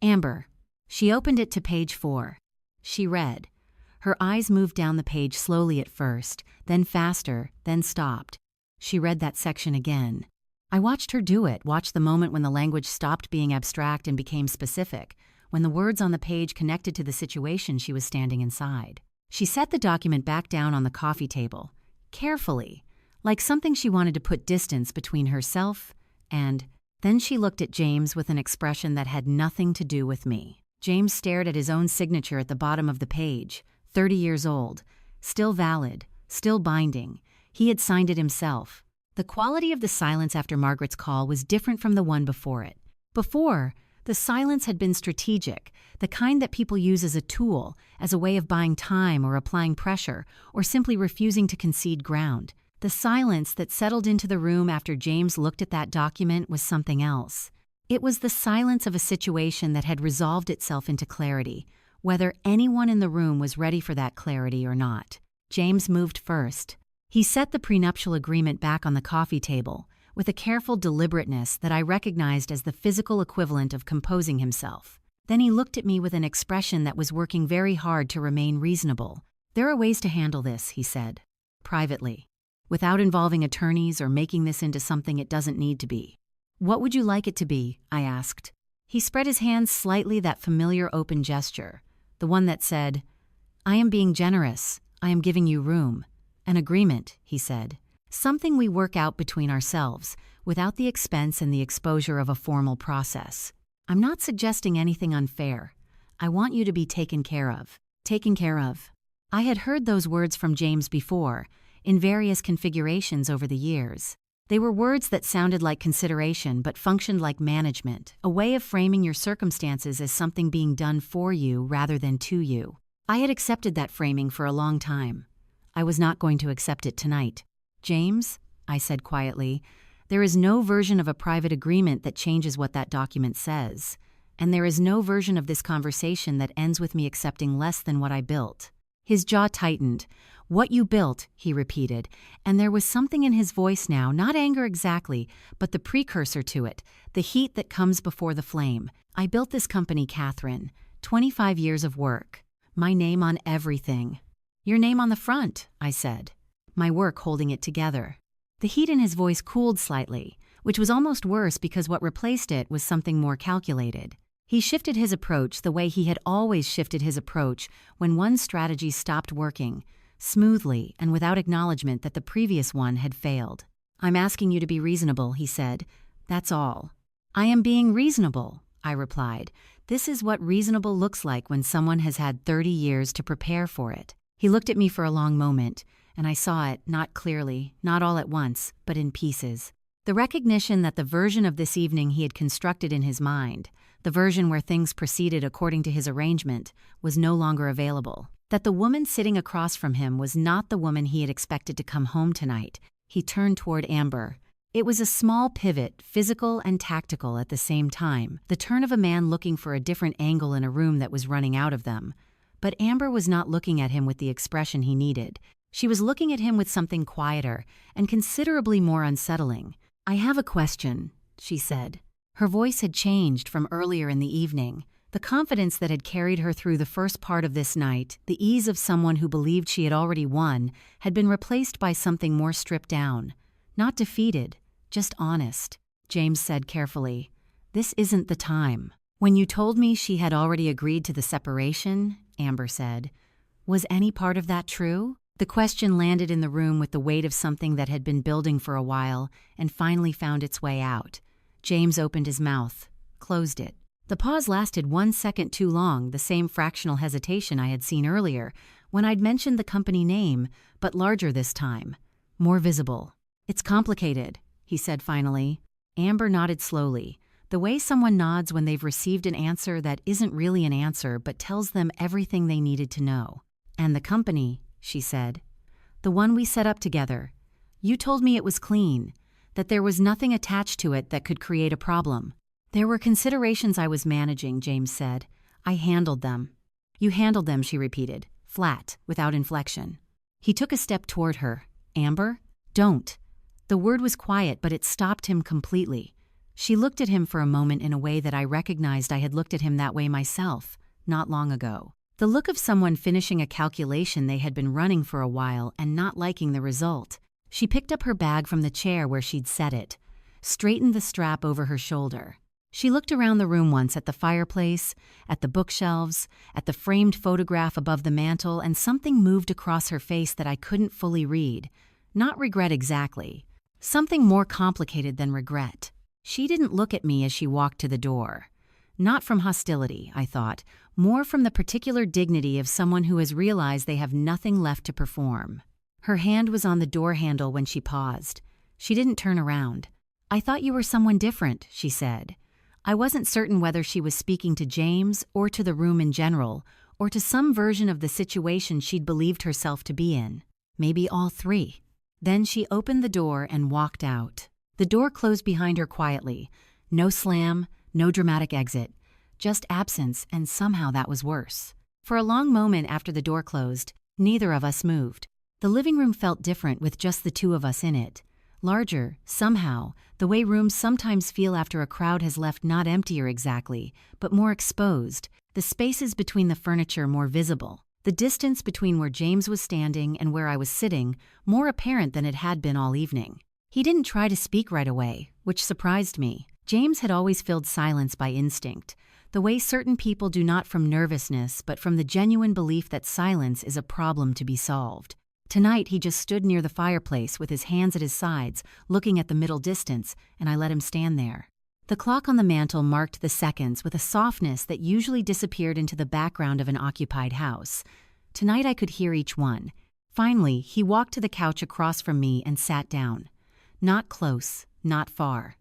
"Amber." She opened it to page 4. She read. Her eyes moved down the page slowly at first, then faster, then stopped. She read that section again. I watched her do it, watched the moment when the language stopped being abstract and became specific, when the words on the page connected to the situation she was standing inside. She set the document back down on the coffee table, carefully, like something she wanted to put distance between herself and. Then she looked at James with an expression that had nothing to do with me. James stared at his own signature at the bottom of the page, 30 years old, still valid, still binding. He had signed it himself. The quality of the silence after Margaret's call was different from the one before it. Before, the silence had been strategic, the kind that people use as a tool, as a way of buying time or applying pressure, or simply refusing to concede ground. The silence that settled into the room after James looked at that document was something else. It was the silence of a situation that had resolved itself into clarity, whether anyone in the room was ready for that clarity or not. James moved first. He set the prenuptial agreement back on the coffee table, with a careful deliberateness that I recognized as the physical equivalent of composing himself. Then he looked at me with an expression that was working very hard to remain reasonable. "There are ways to handle this," he said, privately, without involving attorneys or making this into something it doesn't need to be. "What would you like it to be?" I asked. He spread his hands slightly, that familiar open gesture, the one that said, "I am being generous. I am giving you room. An agreement," he said. "Something we work out between ourselves, without the expense and the exposure of a formal process. I'm not suggesting anything unfair. I want you to be taken care of." Taken care of. I had heard those words from James before, in various configurations over the years. They were words that sounded like consideration but functioned like management, a way of framing your circumstances as something being done for you rather than to you. I had accepted that framing for a long time. I was not going to accept it tonight. "James," I said quietly, "there is no version of a private agreement that changes what that document says, and there is no version of this conversation that ends with me accepting less than what I built." His jaw tightened. "What you built," he repeated, and there was something in his voice now, not anger exactly, but the precursor to it, the heat that comes before the flame. "I built this company, Catherine. 25 years of work. My name on everything." "Your name on the front," I said. "My work holding it together." The heat in his voice cooled slightly, which was almost worse because what replaced it was something more calculated. He shifted his approach the way he had always shifted his approach when one strategy stopped working, smoothly and without acknowledgement that the previous one had failed. "I'm asking you to be reasonable," he said. "That's all." "I am being reasonable," I replied. "This is what reasonable looks like when someone has had 30 years to prepare for it." He looked at me for a long moment, and I saw it, not clearly, not all at once, but in pieces. The recognition that the version of this evening he had constructed in his mind, the version where things proceeded according to his arrangement, was no longer available. That the woman sitting across from him was not the woman he had expected to come home tonight. He turned toward Amber. It was a small pivot, physical and tactical at the same time, the turn of a man looking for a different angle in a room that was running out of them. But Amber was not looking at him with the expression he needed. She was looking at him with something quieter and considerably more unsettling. "I have a question," she said. Her voice had changed from earlier in the evening. The confidence that had carried her through the first part of this night, the ease of someone who believed she had already won, had been replaced by something more stripped down. Not defeated, just honest. James said carefully, "This isn't the time." "When you told me she had already agreed to the separation," Amber said, "was any part of that true?" The question landed in the room with the weight of something that had been building for a while and finally found its way out. James opened his mouth, closed it. The pause lasted 1 second too long, the same fractional hesitation I had seen earlier, when I'd mentioned the company name, but larger this time, more visible. "It's complicated," he said finally. Amber nodded slowly, the way someone nods when they've received an answer that isn't really an answer but tells them everything they needed to know. "And the company," she said, "the one we set up together. You told me it was clean, that there was nothing attached to it that could create a problem." "There were considerations I was managing," James said. "I handled them." "You handled them," she repeated, flat, without inflection. He took a step toward her. "Amber? Don't." The word was quiet, but it stopped him completely. She looked at him for a moment in a way that I recognized I had looked at him that way myself, not long ago. The look of someone finishing a calculation they had been running for a while and not liking the result. She picked up her bag from the chair where she'd set it, straightened the strap over her shoulder. She looked around the room once at the fireplace, at the bookshelves, at the framed photograph above the mantel, and something moved across her face that I couldn't fully read. Not regret exactly. Something more complicated than regret. She didn't look at me as she walked to the door. Not from hostility, I thought, more from the particular dignity of someone who has realized they have nothing left to perform. Her hand was on the door handle when she paused. She didn't turn around. "I thought you were someone different," she said. I wasn't certain whether she was speaking to James or to the room in general, or to some version of the situation she'd believed herself to be in. Maybe all three. Then she opened the door and walked out. The door closed behind her quietly. No slam, no dramatic exit. Just absence, and somehow that was worse. For a long moment after the door closed, neither of us moved. The living room felt different with just the two of us in it. Larger, somehow, the way rooms sometimes feel after a crowd has left, not emptier exactly, but more exposed, the spaces between the furniture more visible, the distance between where James was standing and where I was sitting more apparent than it had been all evening. He didn't try to speak right away, which surprised me. James had always filled silence by instinct, the way certain people do, not from nervousness but from the genuine belief that silence is a problem to be solved. Tonight he just stood near the fireplace with his hands at his sides, looking at the middle distance, and I let him stand there. The clock on the mantel marked the seconds with a softness that usually disappeared into the background of an occupied house. Tonight I could hear each one. Finally, he walked to the couch across from me and sat down. Not close, not far.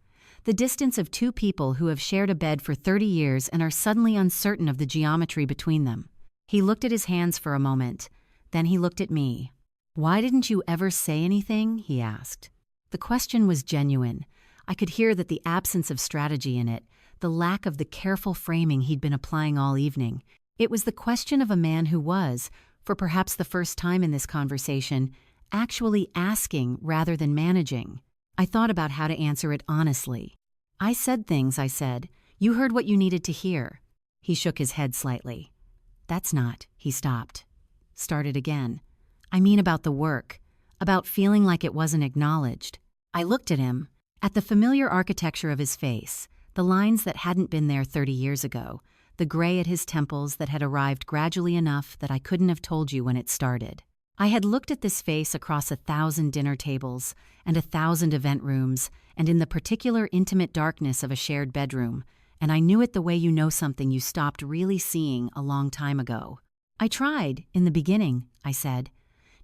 The distance of two people who have shared a bed for 30 years and are suddenly uncertain of the geometry between them. He looked at his hands for a moment. Then he looked at me. "Why didn't you ever say anything?" he asked. The question was genuine. I could hear that the absence of strategy in it, the lack of the careful framing he'd been applying all evening. It was the question of a man who was, for perhaps the first time in this conversation, actually asking rather than managing. I thought about how to answer it honestly. "I said things," I said. "You heard what you needed to hear." He shook his head slightly. "That's not," he stopped. Started again. "I mean about the work, about feeling like it wasn't acknowledged." I looked at him, at the familiar architecture of his face, the lines that hadn't been there 30 years ago, the gray at his temples that had arrived gradually enough that I couldn't have told you when it started. I had looked at this face across 1,000 dinner tables and 1,000 event rooms and in the particular intimate darkness of a shared bedroom, and I knew it the way you know something you stopped really seeing a long time ago. "I tried, in the beginning," I said.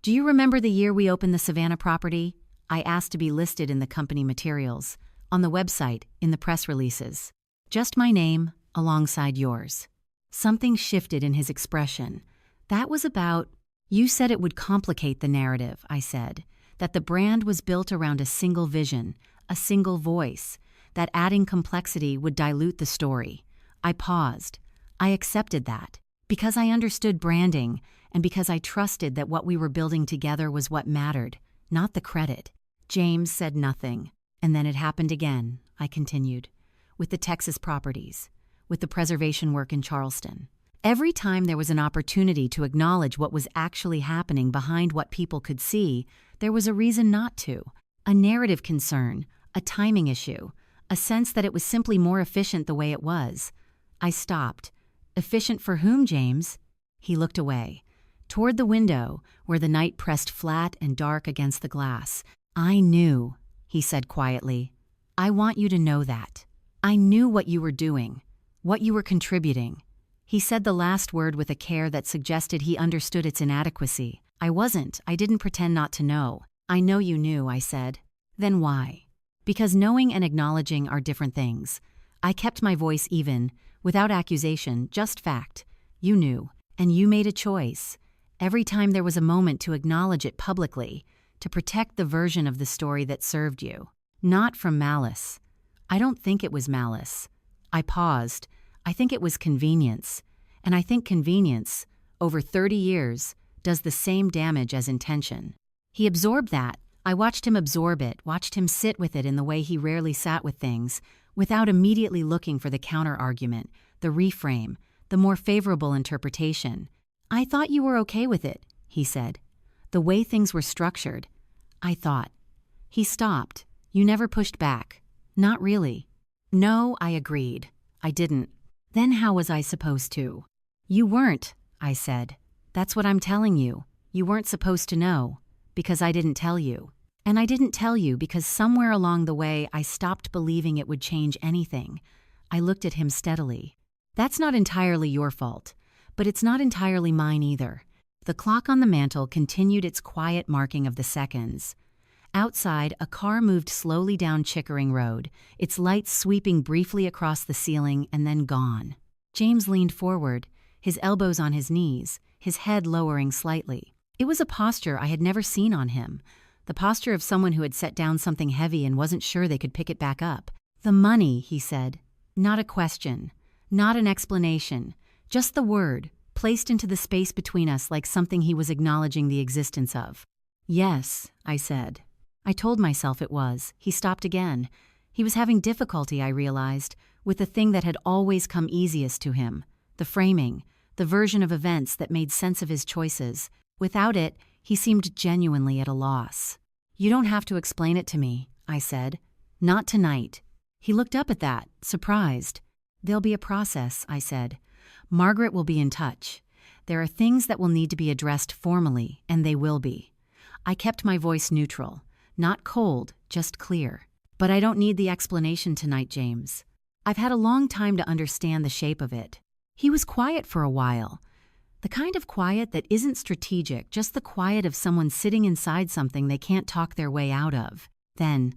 "Do you remember the year we opened the Savannah property? I asked to be listed in the company materials, on the website, in the press releases. Just my name, alongside yours." Something shifted in his expression. "That was about—" "You said it would complicate the narrative," I said, "that the brand was built around a single vision, a single voice, that adding complexity would dilute the story." I paused. I accepted that, because I understood branding, and because I trusted that what we were building together was what mattered, not the credit. James said nothing, and then it happened again, I continued, with the Texas properties, with the preservation work in Charleston. Every time there was an opportunity to acknowledge what was actually happening behind what people could see, there was a reason not to. A narrative concern, a timing issue, a sense that it was simply more efficient the way it was. I stopped. "Efficient for whom, James?" He looked away, toward the window where the night pressed flat and dark against the glass. "I knew," he said quietly. "I want you to know that. I knew what you were doing, what you were contributing." He said the last word with a care that suggested he understood its inadequacy. I didn't pretend not to know. "I know you knew," I said. "Then why?" "Because knowing and acknowledging are different things." I kept my voice even, without accusation, just fact. "You knew, and you made a choice. Every time there was a moment to acknowledge it publicly, to protect the version of the story that served you. Not from malice. I don't think it was malice." I paused. "I think it was convenience. And I think convenience, over 30 years, does the same damage as intention." He absorbed that. I watched him absorb it, watched him sit with it in the way he rarely sat with things, without immediately looking for the counter-argument, the reframe, the more favorable interpretation. "I thought you were okay with it," he said. "The way things were structured." I thought. He stopped. "You never pushed back." "Not really." "No," I agreed. "I didn't." "Then how was I supposed to?" "You weren't," I said. "That's what I'm telling you. You weren't supposed to know, because I didn't tell you. And I didn't tell you because somewhere along the way I stopped believing it would change anything." I looked at him steadily. "That's not entirely your fault, but it's not entirely mine either." The clock on the mantel continued its quiet marking of the seconds. Outside, a car moved slowly down Chickering Road, its lights sweeping briefly across the ceiling and then gone. James leaned forward, his elbows on his knees, his head lowering slightly. It was a posture I had never seen on him, the posture of someone who had set down something heavy and wasn't sure they could pick it back up. "The money," he said. Not a question, not an explanation, just the word, placed into the space between us like something he was acknowledging the existence of. "Yes," I said. I told myself it was. He stopped again. He was having difficulty, I realized, with the thing that had always come easiest to him, the framing, the version of events that made sense of his choices. Without it, he seemed genuinely at a loss. "You don't have to explain it to me," I said. "Not tonight." He looked up at that, surprised. "There'll be a process," I said. "Margaret will be in touch. There are things that will need to be addressed formally, and they will be." I kept my voice neutral. Not cold, just clear. "But I don't need the explanation tonight, James. I've had a long time to understand the shape of it." He was quiet for a while. The kind of quiet that isn't strategic, just the quiet of someone sitting inside something they can't talk their way out of. Then,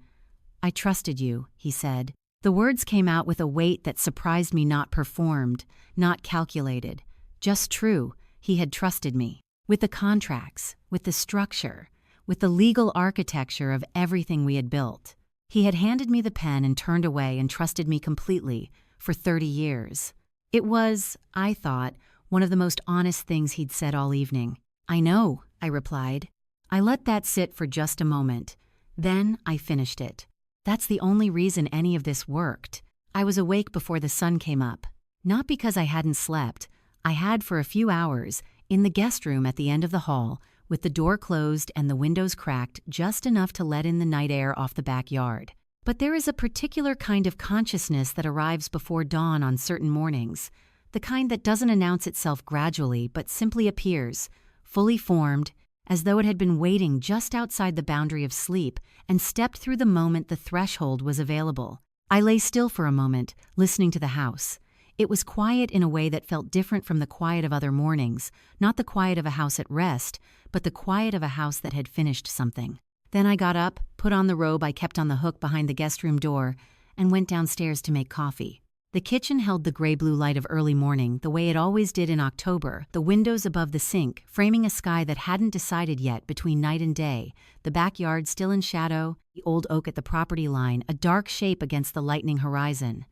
"I trusted you," he said. The words came out with a weight that surprised me, not performed, not calculated. Just true, he had trusted me. With the contracts, with the structure, with the legal architecture of everything we had built. He had handed me the pen and turned away and trusted me completely for 30 years. It was, I thought, one of the most honest things he'd said all evening. "I know," I replied. I let that sit for just a moment. Then I finished it. "That's the only reason any of this worked. I was awake before the sun came up. Not because I hadn't slept. I had for a few hours, in the guest room at the end of the hall, with the door closed and the windows cracked just enough to let in the night air off the backyard. But there is a particular kind of consciousness that arrives before dawn on certain mornings, the kind that doesn't announce itself gradually but simply appears, fully formed, as though it had been waiting just outside the boundary of sleep and stepped through the moment the threshold was available. I lay still for a moment, listening to the house. It was quiet in a way that felt different from the quiet of other mornings, not the quiet of a house at rest, but the quiet of a house that had finished something. Then I got up, put on the robe I kept on the hook behind the guest room door, and went downstairs to make coffee. The kitchen held the gray-blue light of early morning, the way it always did in October, the windows above the sink framing a sky that hadn't decided yet between night and day, the backyard still in shadow, the old oak at the property line, a dark shape against the lightening horizon.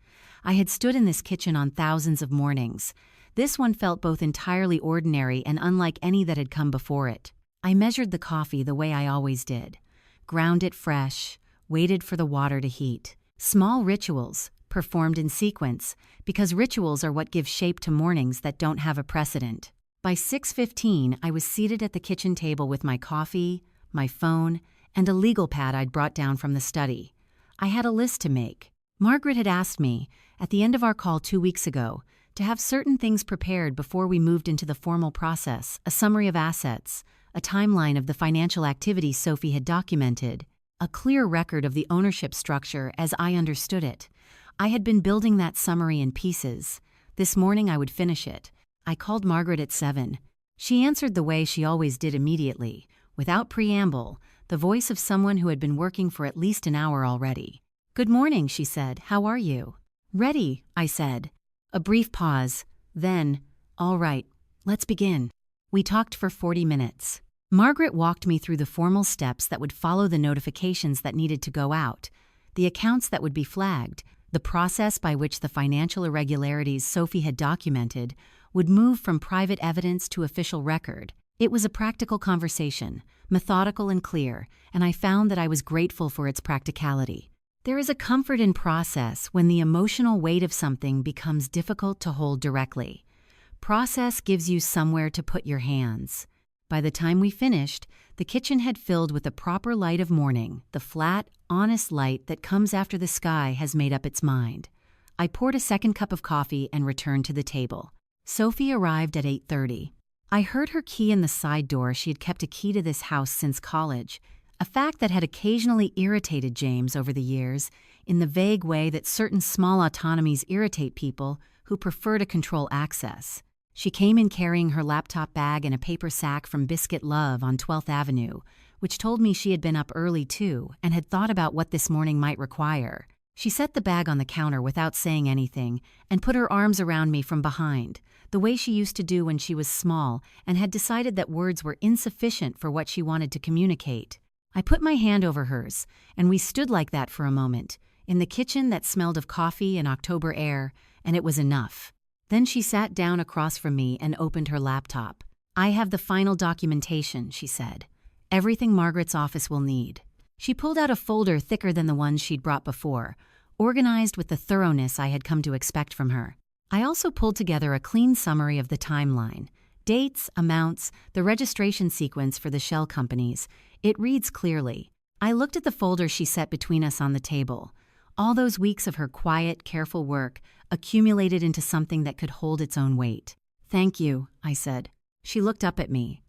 I had stood in this kitchen on thousands of mornings. This one felt both entirely ordinary and unlike any that had come before it. I measured the coffee the way I always did. Ground it fresh, waited for the water to heat. Small rituals, performed in sequence, because rituals are what give shape to mornings that don't have a precedent. By 6:15, I was seated at the kitchen table with my coffee, my phone, and a legal pad I'd brought down from the study. I had a list to make. Margaret had asked me, at the end of our call 2 weeks ago, to have certain things prepared before we moved into the formal process, a summary of assets, a timeline of the financial activities Sophie had documented, a clear record of the ownership structure as I understood it. I had been building that summary in pieces. This morning I would finish it. I called Margaret at 7. She answered the way she always did immediately, without preamble, the voice of someone who had been working for at least an hour already. "Good morning," she said. "How are you?" "Ready," I said. A brief pause. Then, "All right, let's begin." We talked for 40 minutes. Margaret walked me through the formal steps that would follow the notifications that needed to go out, the accounts that would be flagged, the process by which the financial irregularities Sophie had documented would move from private evidence to official record. It was a practical conversation, methodical and clear, and I found that I was grateful for its practicality. There is a comfort in process when the emotional weight of something becomes difficult to hold directly. Process gives you somewhere to put your hands. By the time we finished, the kitchen had filled with the proper light of morning. The flat, honest light that comes after the sky has made up its mind. I poured a second cup of coffee and returned to the table. Sophie arrived at 8:30. I heard her key in the side door. She had kept a key to this house since college, a fact that had occasionally irritated James over the years, in the vague way that certain small autonomies irritate people who prefer to control access. She came in carrying her laptop bag and a paper sack from Biscuit Love on 12th Avenue, which told me she had been up early too and had thought about what this morning might require. She set the bag on the counter without saying anything and put her arms around me from behind, the way she used to do when she was small and had decided that words were insufficient for what she wanted to communicate. I put my hand over hers, and we stood like that for a moment, in the kitchen that smelled of coffee and October air, and it was enough. Then she sat down across from me and opened her laptop. "I have the final documentation," she said. "Everything Margaret's office will need." She pulled out a folder thicker than the ones she'd brought before, organized with the thoroughness I had come to expect from her. I also pulled together a clean summary of the timeline. Dates, amounts, the registration sequence for the shell companies. It reads clearly. I looked at the folder she set between us on the table. All those weeks of her quiet, careful work accumulated into something that could hold its own weight. "Thank you," I said. She looked up at me.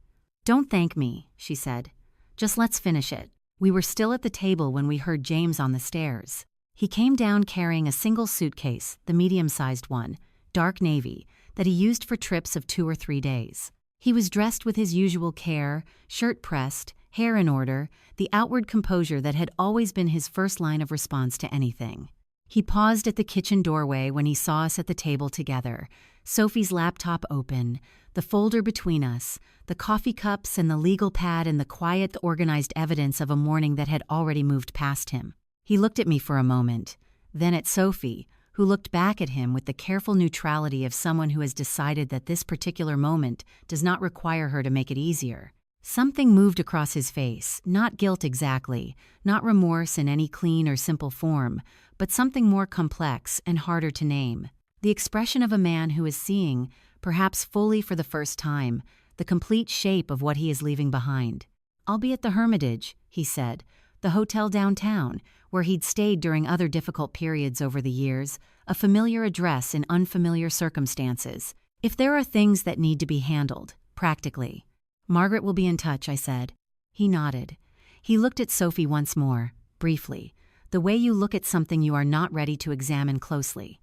"Don't thank me," she said. "Just let's finish it." We were still at the table when we heard James on the stairs. He came down carrying a single suitcase, the medium-sized one, dark navy, that he used for trips of 2 or 3 days. He was dressed with his usual care, shirt pressed, hair in order, the outward composure that had always been his first line of response to anything. He paused at the kitchen doorway when he saw us at the table together, Sophie's laptop open, the folder between us, the coffee cups and the legal pad and the quiet, organized evidence of a morning that had already moved past him. He looked at me for a moment, then at Sophie, who looked back at him with the careful neutrality of someone who has decided that this particular moment does not require her to make it easier. Something moved across his face, not guilt exactly, not remorse in any clean or simple form, but something more complex and harder to name. The expression of a man who is seeing, perhaps fully for the first time, the complete shape of what he is leaving behind. "I'll be at the Hermitage," he said, the hotel downtown, where he'd stayed during other difficult periods over the years, a familiar address in unfamiliar circumstances. "If there are things that need to be handled, practically." "Margaret will be in touch," I said. He nodded. He looked at Sophie once more, briefly, the way you look at something you are not ready to examine closely.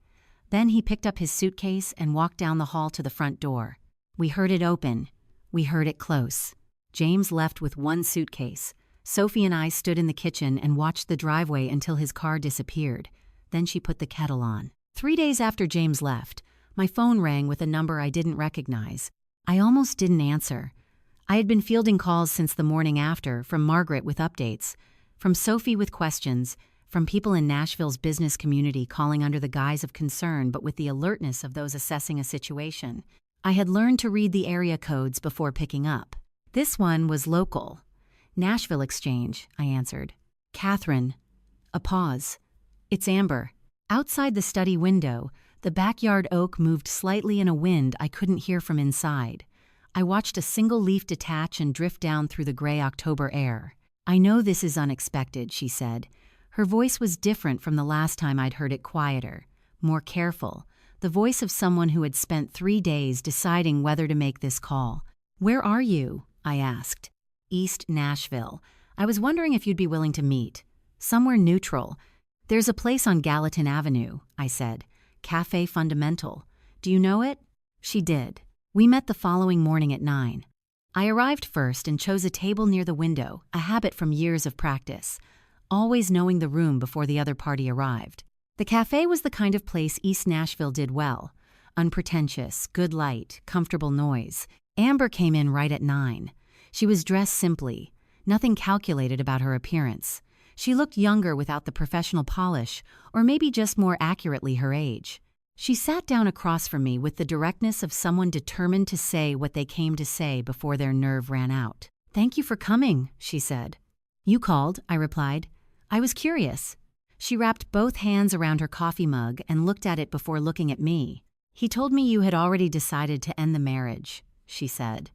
Then he picked up his suitcase and walked down the hall to the front door. We heard it open. We heard it close. James left with one suitcase. Sophie and I stood in the kitchen and watched the driveway until his car disappeared. Then she put the kettle on. 3 days after James left, my phone rang with a number I didn't recognize. I almost didn't answer. I had been fielding calls since the morning after, from Margaret with updates, from Sophie with questions, from people in Nashville's business community calling under the guise of concern but with the alertness of those assessing a situation. I had learned to read the area codes before picking up. This one was local. "Nashville Exchange," I answered. "Catherine." A pause. "It's Amber." Outside the study window, the backyard oak moved slightly in a wind I couldn't hear from inside. I watched a single leaf detach and drift down through the gray October air. "I know this is unexpected," she said. Her voice was different from the last time I'd heard it, quieter, more careful, the voice of someone who had spent 3 days deciding whether to make this call. "Where are you?" I asked. "East Nashville. I was wondering if you'd be willing to meet. Somewhere neutral. There's a place on Gallatin Avenue," I said. "Cafe Fundamental. Do you know it?" She did. We met the following morning at 9. I arrived first and chose a table near the window, a habit from years of practice, always knowing the room before the other party arrived. The cafe was the kind of place East Nashville did well. Unpretentious, good light, comfortable noise. Amber came in right at 9. She was dressed simply, nothing calculated about her appearance. She looked younger without the professional polish, or maybe just more accurately her age. She sat down across from me with the directness of someone determined to say what they came to say before their nerve ran out. "Thank you for coming," she said. "You called," I replied. "I was curious." She wrapped both hands around her coffee mug and looked at it before looking at me. He told me you had already decided to end the marriage, she said.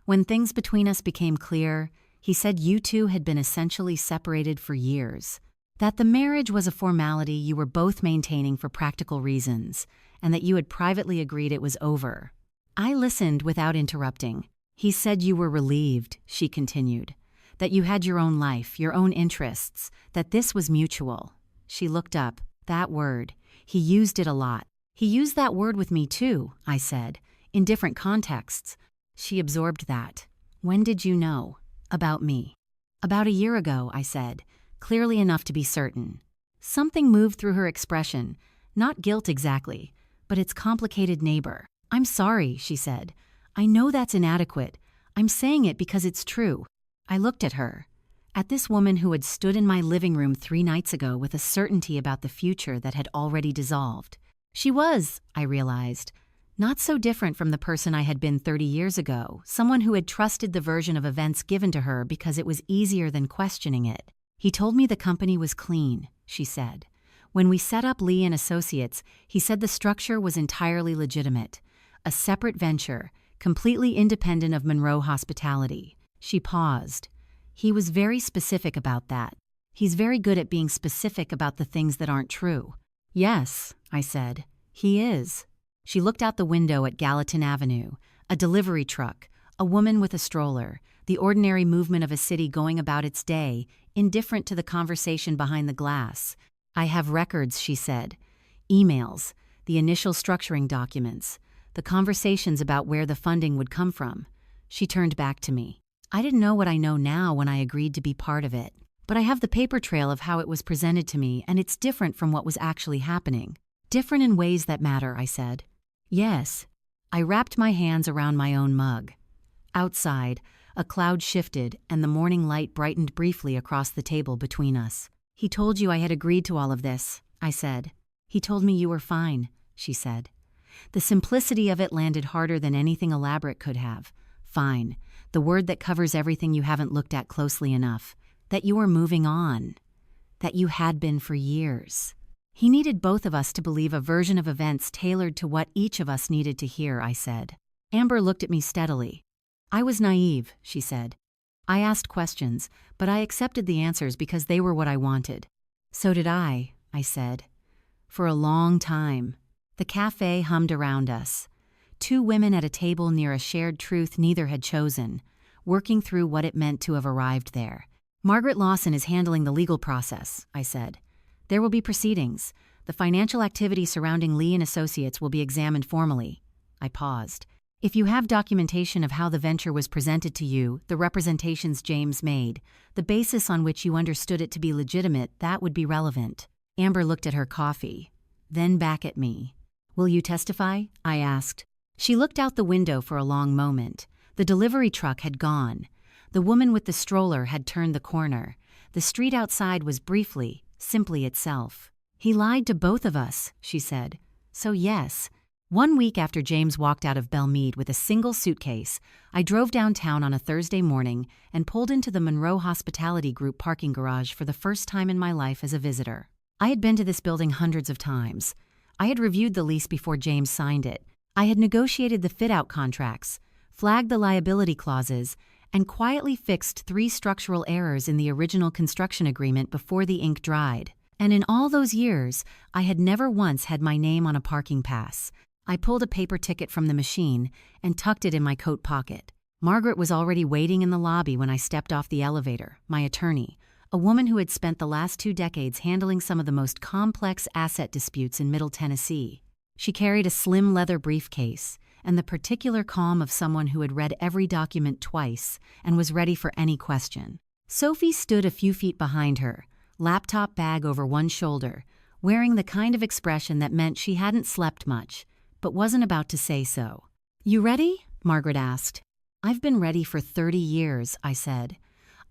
When things between us became clear, he said you two had been essentially separated for years, that the marriage was a formality you were both maintaining for practical reasons, and that you had privately agreed it was over. I listened without interrupting. He said you were relieved, she continued, that you had your own life, your own interests, that this was mutual. She looked up. That word. He used it a lot. He used that word with me too, I said, in different contexts. She absorbed that. When did you know? About me. About a year ago, I said, clearly enough to be certain. Something moved through her expression, not guilt exactly, but its complicated neighbor. I'm sorry, she said. I know that's inadequate. I'm saying it because it's true. I looked at her, at this woman who had stood in my living room 3 nights ago with a certainty about the future that had already dissolved. She was, I realized, not so different from the person I had been 30 years ago, someone who had trusted the version of events given to her because it was easier than questioning it. He told me the company was clean, she said. When we set up Lee and Associates, he said the structure was entirely legitimate, a separate venture, completely independent of Monroe Hospitality. She paused. He was very specific about that. He's very good at being specific about the things that aren't true. Yes, I said, he is. She looked out the window at Gallatin Avenue, a delivery truck, a woman with a stroller, the ordinary movement of a city going about its day, indifferent to the conversation behind the glass. I have records, she said. Emails, the initial structuring documents, the conversations about where the funding would come from. She turned back to me. I didn't know what I know now when I agreed to be part of it, but I have the paper trail of how it was presented to me, and it's different from what was actually happening. Different in ways that matter, I said. Yes. I wrapped my hands around my own mug. Outside, a cloud shifted and the morning light brightened briefly across the table between us. He told you I had agreed to all of this, I said. He told me you were fine, she said. The simplicity of it landed harder than anything elaborate could have. Fine, the word that covers everything you haven't looked at closely enough. That you were moving on. That you had been for years. He needed both of us to believe a version of events tailored to what each of us needed to hear, I said. Amber looked at me steadily. I was naive, she said. I asked questions, but I accepted the answers because they were what I wanted. So did I said. For a long time. The cafe hummed around us. 2 women at a table near a shared truth neither had chosen, working through what it meant to have arrived there. Margaret Lawson is handling the legal process, I said. There will be proceedings. The financial activity surrounding Lee and Associates will be examined formally. I paused. If you have documentation of how the venture was presented to you, the representations James made, the basis on which you understood it to be legitimate, that would be relevant. Amber looked at her coffee, then back at me. Will you testify? I asked. She looked out the window for a long moment. The delivery truck had gone. The woman with the stroller had turned the corner. The street outside was briefly, simply itself. He lied to both of us, she said. So yes. 1 week after James walked out of Belmead with a single suitcase, I drove downtown on a Thursday morning and pulled into the Monroe Hospitality Group parking garage for the first time in my life as a visitor. I had been to this building hundreds of times. I had reviewed the lease before James signed it. I had negotiated the fit-out contracts, flagged the liability clauses, and quietly fixed 3 structural errors in the original construction agreement before the ink dried. And in all those years, I had never once had my name on a parking pass. I pulled a paper ticket from the machine and tucked it in my coat pocket. Margaret was already waiting in the lobby when I stepped off the elevator, my attorney, a woman who had spent the last 2 decades handling some of the most complex asset disputes in Middle Tennessee. She carried a slim leather briefcase and the particular calm of someone who had read every document twice and was ready for any question. Sophie stood a few feet behind her, laptop bag over one shoulder, wearing the kind of expression that meant she hadn't slept much, but wasn't about to say so. You ready? Margaret asked. I've been ready for 30 years, I said.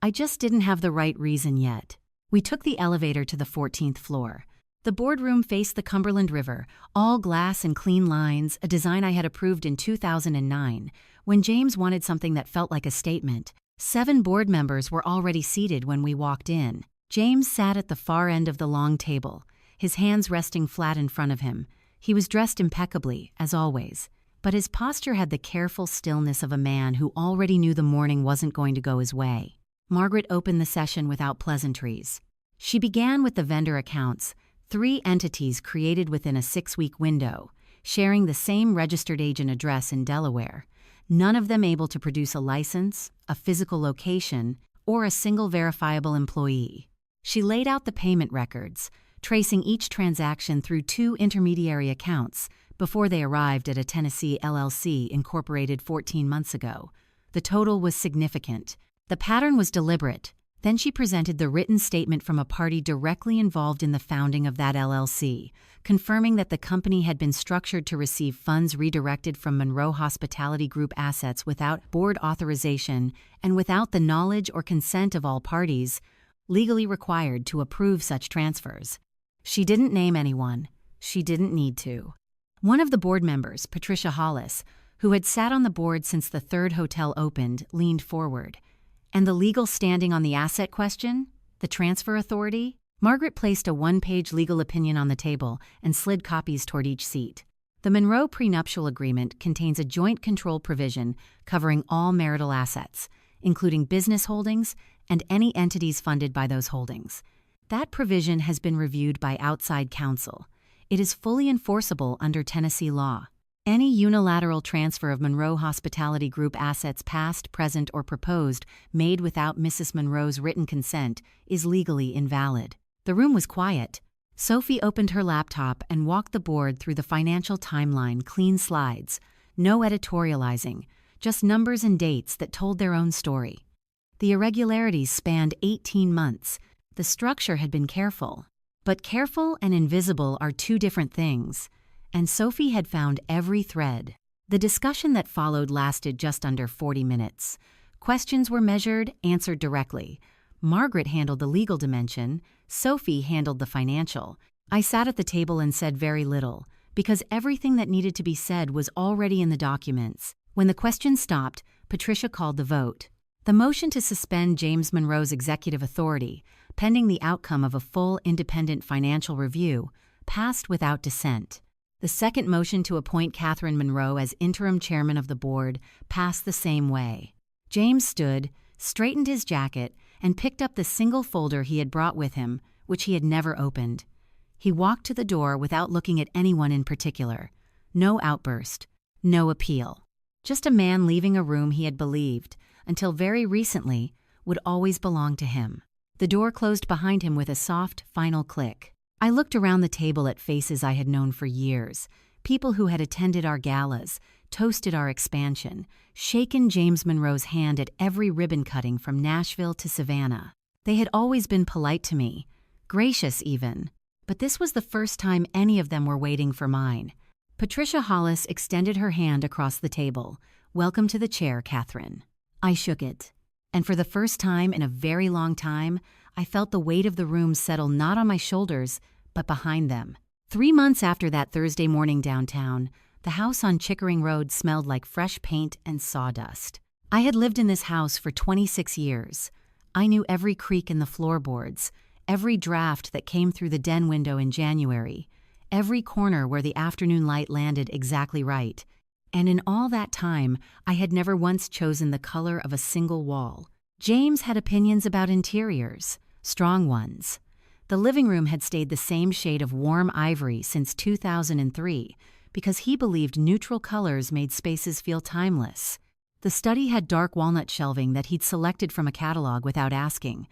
I just didn't have the right reason yet. We took the elevator to the 14th floor. The boardroom faced the Cumberland River, all glass and clean lines, a design I had approved in 2009. When James wanted something that felt like a statement, 7 board members were already seated when we walked in. James sat at the far end of the long table, his hands resting flat in front of him, He was dressed impeccably, as always, but his posture had the careful stillness of a man who already knew the morning wasn't going to go his way. Margaret opened the session without pleasantries. She began with the vendor accounts, 3 entities created within a 6-week window, sharing the same registered agent address in Delaware, none of them able to produce a license, a physical location, or a single verifiable employee. She laid out the payment records, tracing each transaction through 2 intermediary accounts before they arrived at a Tennessee LLC incorporated 14 months ago. The total was significant. The pattern was deliberate. Then she presented the written statement from a party directly involved in the founding of that LLC, confirming that the company had been structured to receive funds redirected from Monroe Hospitality Group assets without board authorization and without the knowledge or consent of all parties legally required to approve such transfers. She didn't name anyone. She didn't need to. One of the board members, Patricia Hollis, who had sat on the board since the 3rd hotel opened, leaned forward. And the legal standing on the asset question? The transfer authority? Margaret placed a 1-page legal opinion on the table and slid copies toward each seat. The Monroe prenuptial agreement contains a joint control provision covering all marital assets, including business holdings and any entities funded by those holdings. That provision has been reviewed by outside counsel. It is fully enforceable under Tennessee law. Any unilateral transfer of Monroe Hospitality Group assets past, present, or proposed made without Mrs. Monroe's written consent is legally invalid. The room was quiet. Sophie opened her laptop and walked the board through the financial timeline, clean slides. No editorializing, just numbers and dates that told their own story. The irregularities spanned 18 months. The structure had been careful. But careful and invisible are 2 different things. And Sophie had found every thread. The discussion that followed lasted just under 40 minutes. Questions were measured, answered directly. Margaret handled the legal dimension. Sophie handled the financial. I sat at the table and said very little, because everything that needed to be said was already in the documents. When the questions stopped, Patricia called the vote. The motion to suspend James Monroe's executive authority, pending the outcome of a full independent financial review, passed without dissent. The second motion to appoint Catherine Monroe as interim chairman of the board passed the same way. James stood, straightened his jacket, and picked up the single folder he had brought with him, which he had never opened. He walked to the door without looking at anyone in particular. No outburst, no appeal. Just a man leaving a room he had believed, until very recently, would always belong to him. The door closed behind him with a soft, final click. I looked around the table at faces I had known for years, people who had attended our galas, toasted our expansion, shaken James Monroe's hand at every ribbon cutting from Nashville to Savannah. They had always been polite to me, gracious even, but this was the first time any of them were waiting for mine. Patricia Hollis extended her hand across the table. "Welcome to the chair, Catherine." I shook it, and for the first time in a very long time, I felt the weight of the room settle not on my shoulders, but behind them. 3 months after that Thursday morning downtown, the house on Chickering Road smelled like fresh paint and sawdust. I had lived in this house for 26 years. I knew every creak in the floorboards, every draft that came through the den window in January, every corner where the afternoon light landed exactly right. And in all that time, I had never once chosen the color of a single wall. James had opinions about interiors. Strong ones. The living room had stayed the same shade of warm ivory since 2003 because he believed neutral colors made spaces feel timeless. The study had dark walnut shelving that he'd selected from a catalog without asking.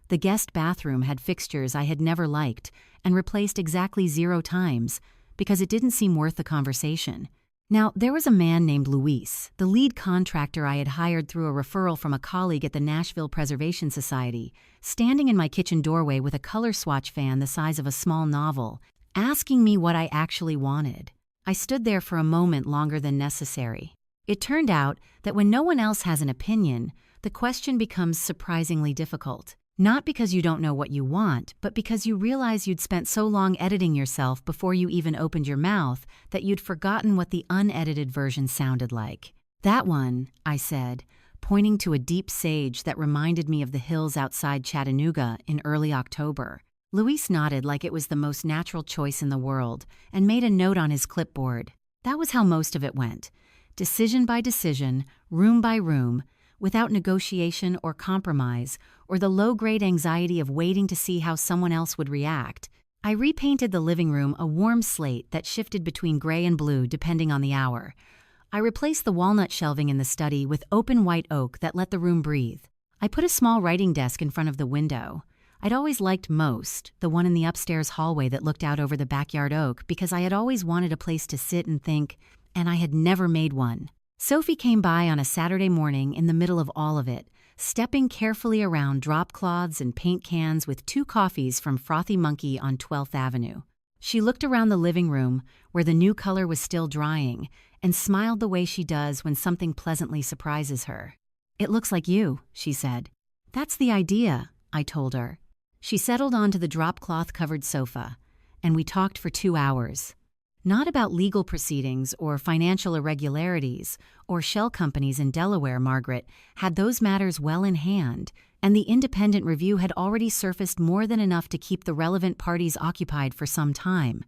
The guest bathroom had fixtures I had never liked and replaced exactly 0 times because it didn't seem worth the conversation. Now, there was a man named Luis, the lead contractor I had hired through a referral from a colleague at the Nashville Preservation Society, standing in my kitchen doorway with a color swatch fan the size of a small novel, asking me what I actually wanted. I stood there for a moment longer than necessary. It turned out that when no one else has an opinion, the question becomes surprisingly difficult. Not because you don't know what you want, but because you realize you'd spent so long editing yourself before you even opened your mouth that you'd forgotten what the unedited version sounded like. "That one," I said, pointing to a deep sage that reminded me of the hills outside Chattanooga in early October. Luis nodded like it was the most natural choice in the world and made a note on his clipboard. That was how most of it went. Decision by decision, room by room, without negotiation or compromise, or the low-grade anxiety of waiting to see how someone else would react. I repainted the living room a warm slate that shifted between gray and blue depending on the hour. I replaced the walnut shelving in the study with open white oak that let the room breathe. I put a small writing desk in front of the window. I'd always liked most, the one in the upstairs hallway that looked out over the backyard oak, because I had always wanted a place to sit and think, and I had never made one. Sophie came by on a Saturday morning in the middle of all of it, stepping carefully around drop cloths and paint cans with 2 coffees from Frothy Monkey on 12th Avenue. She looked around the living room, where the new color was still drying, and smiled the way she does when something pleasantly surprises her. "It looks like you," she said. "That's the idea," I told her. She settled onto the drop cloth-covered sofa, and we talked for 2 hours. Not about legal proceedings or financial irregularities or shell companies in Delaware. Margaret had those matters well in hand, and the independent review had already surfaced more than enough to keep the relevant parties occupied for some time.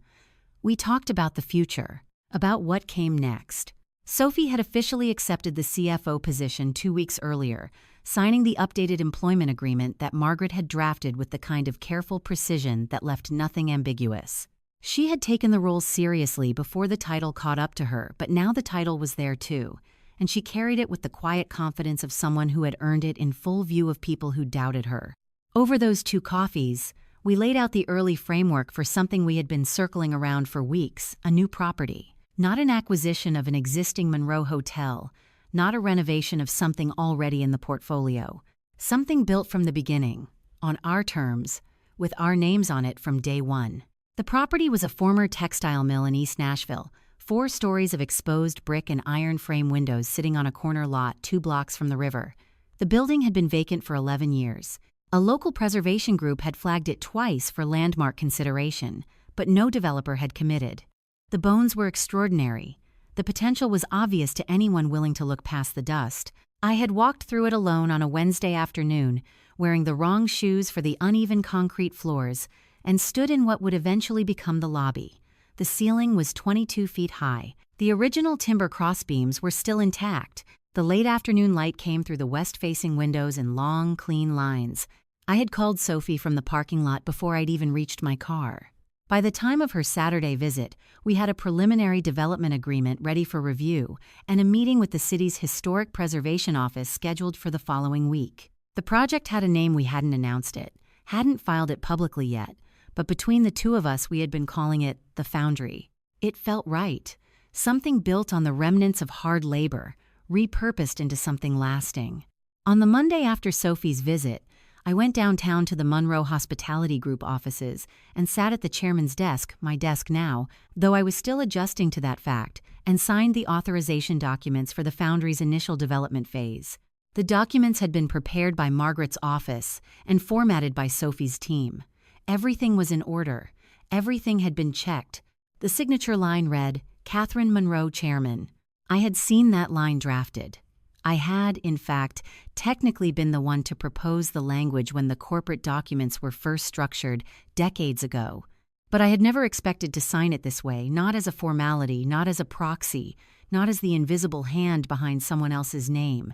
We talked about the future, about what came next. Sophie had officially accepted the CFO position 2 weeks earlier, signing the updated employment agreement that Margaret had drafted with the kind of careful precision that left nothing ambiguous. She had taken the role seriously before the title caught up to her, but now the title was there too, and she carried it with the quiet confidence of someone who had earned it in full view of people who doubted her. Over those 2 coffees, we laid out the early framework for something we had been circling around for weeks, a new property. Not an acquisition of an existing Monroe hotel, not a renovation of something already in the portfolio. Something built from the beginning, on our terms, with our names on it from day one. The property was a former textile mill in East Nashville, 4 stories of exposed brick and iron frame windows sitting on a corner lot 2 blocks from the river. The building had been vacant for 11 years. A local preservation group had flagged it twice for landmark consideration, but no developer had committed. The bones were extraordinary. The potential was obvious to anyone willing to look past the dust. I had walked through it alone on a Wednesday afternoon, wearing the wrong shoes for the uneven concrete floors, and stood in what would eventually become the lobby. The ceiling was 22 feet high. The original timber crossbeams were still intact. The late afternoon light came through the west-facing windows in long, clean lines. I had called Sophie from the parking lot before I'd even reached my car. By the time of her Saturday visit, we had a preliminary development agreement ready for review and a meeting with the city's Historic Preservation Office scheduled for the following week. The project had a name. We hadn't announced it, hadn't filed it publicly yet, but between the 2 of us we had been calling it the Foundry. It felt right. Something built on the remnants of hard labor, repurposed into something lasting. On the Monday after Sophie's visit, I went downtown to the Monroe Hospitality Group offices and sat at the chairman's desk, my desk now, though I was still adjusting to that fact, and signed the authorization documents for the Foundry's initial development phase. The documents had been prepared by Margaret's office and formatted by Sophie's team. Everything was in order. Everything had been checked. The signature line read, "Catherine Monroe, Chairman." I had seen that line drafted. I had, in fact, technically been the one to propose the language when the corporate documents were first structured decades ago. But I had never expected to sign it this way, not as a formality, not as a proxy, not as the invisible hand behind someone else's name,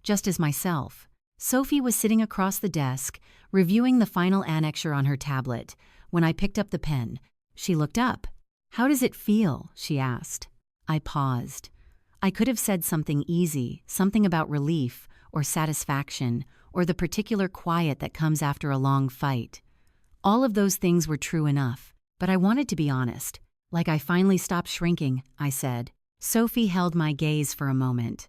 just as myself. Sophie was sitting across the desk, reviewing the final annexure on her tablet, when I picked up the pen. She looked up. "How does it feel?" she asked. I paused. I could have said something easy, something about relief or satisfaction or the particular quiet that comes after a long fight. All of those things were true enough, but I wanted to be honest. "Like I finally stopped shrinking," I said. Sophie held my gaze for a moment.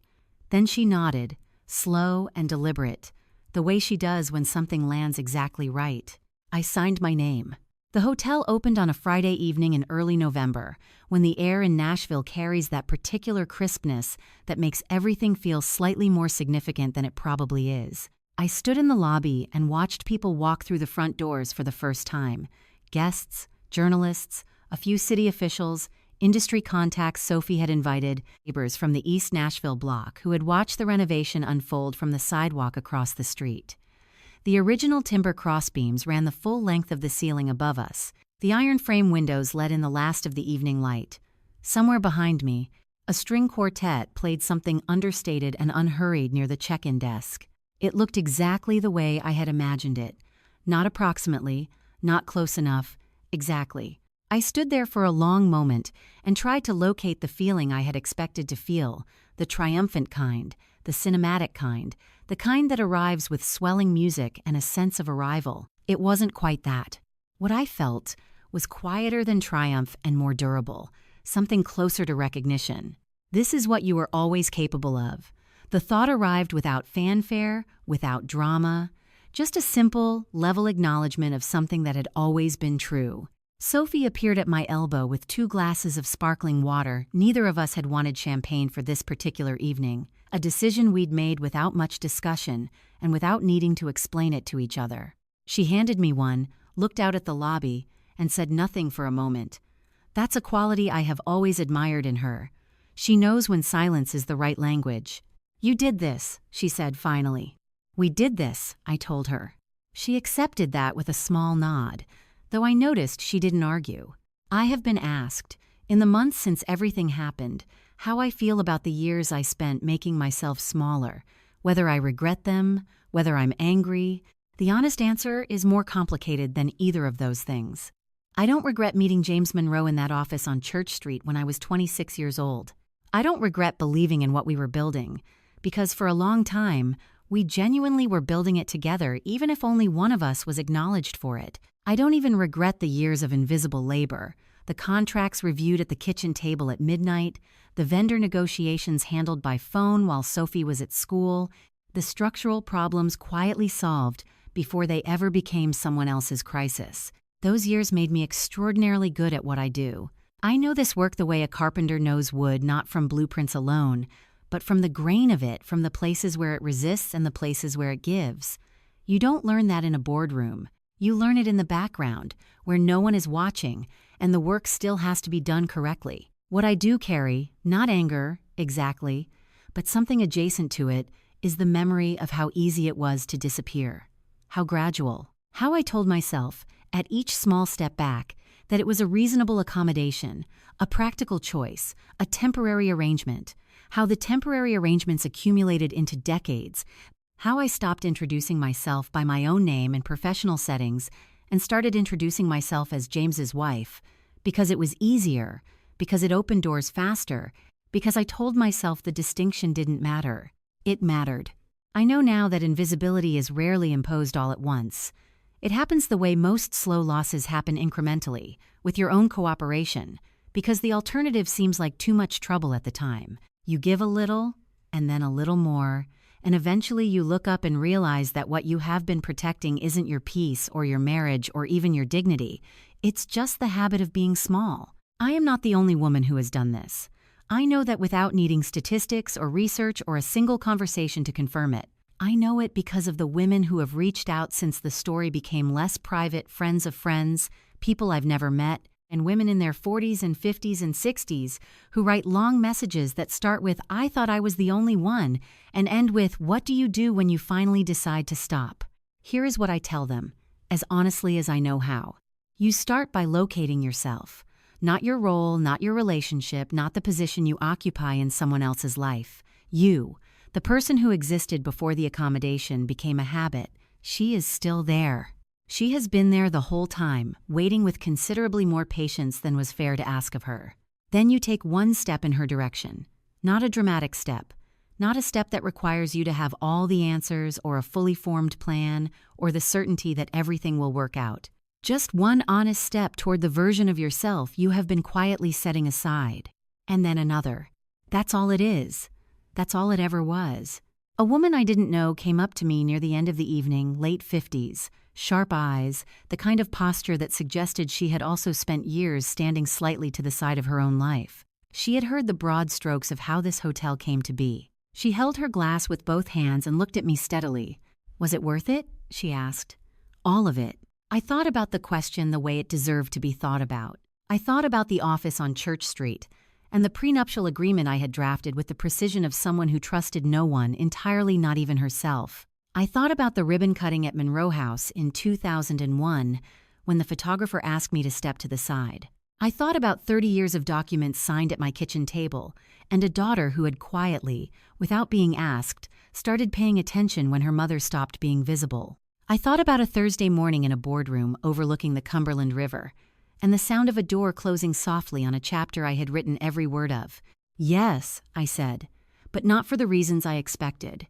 Then she nodded, slow and deliberate, the way she does when something lands exactly right. I signed my name. The hotel opened on a Friday evening in early November, when the air in Nashville carries that particular crispness that makes everything feel slightly more significant than it probably is. I stood in the lobby and watched people walk through the front doors for the first time. Guests, journalists, a few city officials, industry contacts Sophie had invited, neighbors from the East Nashville block who had watched the renovation unfold from the sidewalk across the street. The original timber crossbeams ran the full length of the ceiling above us. The iron frame windows let in the last of the evening light. Somewhere behind me, a string quartet played something understated and unhurried near the check-in desk. It looked exactly the way I had imagined it. Not approximately, not close enough, exactly. I stood there for a long moment and tried to locate the feeling I had expected to feel, the triumphant kind, the cinematic kind, the kind that arrives with swelling music and a sense of arrival. It wasn't quite that. What I felt was quieter than triumph and more durable, something closer to recognition. This is what you are always capable of. The thought arrived without fanfare, without drama, just a simple, level acknowledgement of something that had always been true. Sophie appeared at my elbow with 2 glasses of sparkling water. Neither of us had wanted champagne for this particular evening, a decision we'd made without much discussion and without needing to explain it to each other. She handed me one, looked out at the lobby, and said nothing for a moment. That's a quality I have always admired in her. She knows when silence is the right language. "You did this," she said finally. "We did this," I told her. She accepted that with a small nod, though I noticed she didn't argue. I have been asked, in the months since everything happened, how I feel about the years I spent making myself smaller, whether I regret them, whether I'm angry. The honest answer is more complicated than either of those things. I don't regret meeting James Monroe in that office on Church Street when I was 26 years old. I don't regret believing in what we were building, because for a long time, we genuinely were building it together, even if only one of us was acknowledged for it. I don't even regret the years of invisible labor, the contracts reviewed at the kitchen table at midnight, the vendor negotiations handled by phone while Sophie was at school, the structural problems quietly solved before they ever became someone else's crisis. Those years made me extraordinarily good at what I do. I know this work the way a carpenter knows wood, not from blueprints alone, but from the grain of it, from the places where it resists and the places where it gives. You don't learn that in a boardroom. You learn it in the background, where no one is watching, and the work still has to be done correctly. What I do carry, not anger, exactly, but something adjacent to it, is the memory of how easy it was to disappear. How gradual. How I told myself, at each small step back, that it was a reasonable accommodation, a practical choice, a temporary arrangement. How the temporary arrangements accumulated into decades. How I stopped introducing myself by my own name in professional settings and started introducing myself as James's wife, because it was easier, because it opened doors faster, because I told myself the distinction didn't matter. It mattered. I know now that invisibility is rarely imposed all at once. It happens the way most slow losses happen incrementally, with your own cooperation, because the alternative seems like too much trouble at the time. You give a little, and then a little more, and eventually you look up and realize that what you have been protecting isn't your peace or your marriage or even your dignity. It's just the habit of being small. I am not the only woman who has done this. I know that without needing statistics or research or a single conversation to confirm it. I know it because of the women who have reached out since the story became less private, friends of friends, people I've never met, and women in their 40s and 50s and 60s who write long messages that start with, "I thought I was the only one," and end with, "What do you do when you finally decide to stop?" Here is what I tell them, as honestly as I know how. You start by locating yourself. Not your role, not your relationship, not the position you occupy in someone else's life. You, the person who existed before the accommodation became a habit. She is still there. She has been there the whole time, waiting with considerably more patience than was fair to ask of her. Then you take one step in her direction. Not a dramatic step. Not a step that requires you to have all the answers or a fully formed plan or the certainty that everything will work out. Just one honest step toward the version of yourself you have been quietly setting aside. And then another. That's all it is. That's all it ever was. A woman I didn't know came up to me near the end of the evening, late 50s, sharp eyes, the kind of posture that suggested she had also spent years standing slightly to the side of her own life. She had heard the broad strokes of how this hotel came to be. She held her glass with both hands and looked at me steadily. "Was it worth it?" she asked. "All of it." I thought about the question the way it deserved to be thought about. I thought about the office on Church Street, and the prenuptial agreement I had drafted with the precision of someone who trusted no one, entirely not even herself. I thought about the ribbon cutting at Monroe House in 2001 when the photographer asked me to step to the side. I thought about 30 years of documents signed at my kitchen table and a daughter who had quietly, without being asked, started paying attention when her mother stopped being visible. I thought about a Thursday morning in a boardroom overlooking the Cumberland River and the sound of a door closing softly on a chapter I had written every word of. "Yes," I said, "but not for the reasons I expected."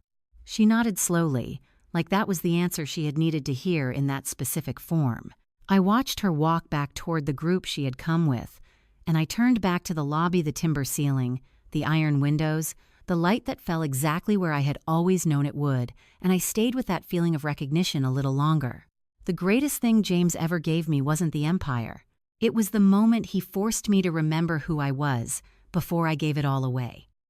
She nodded slowly, like that was the answer she had needed to hear in that specific form. I watched her walk back toward the group she had come with, and I turned back to the lobby, the timber ceiling, the iron windows, the light that fell exactly where I had always known it would, and I stayed with that feeling of recognition a little longer. The greatest thing James ever gave me wasn't the empire. It was the moment he forced me to remember who I was before I gave it all away.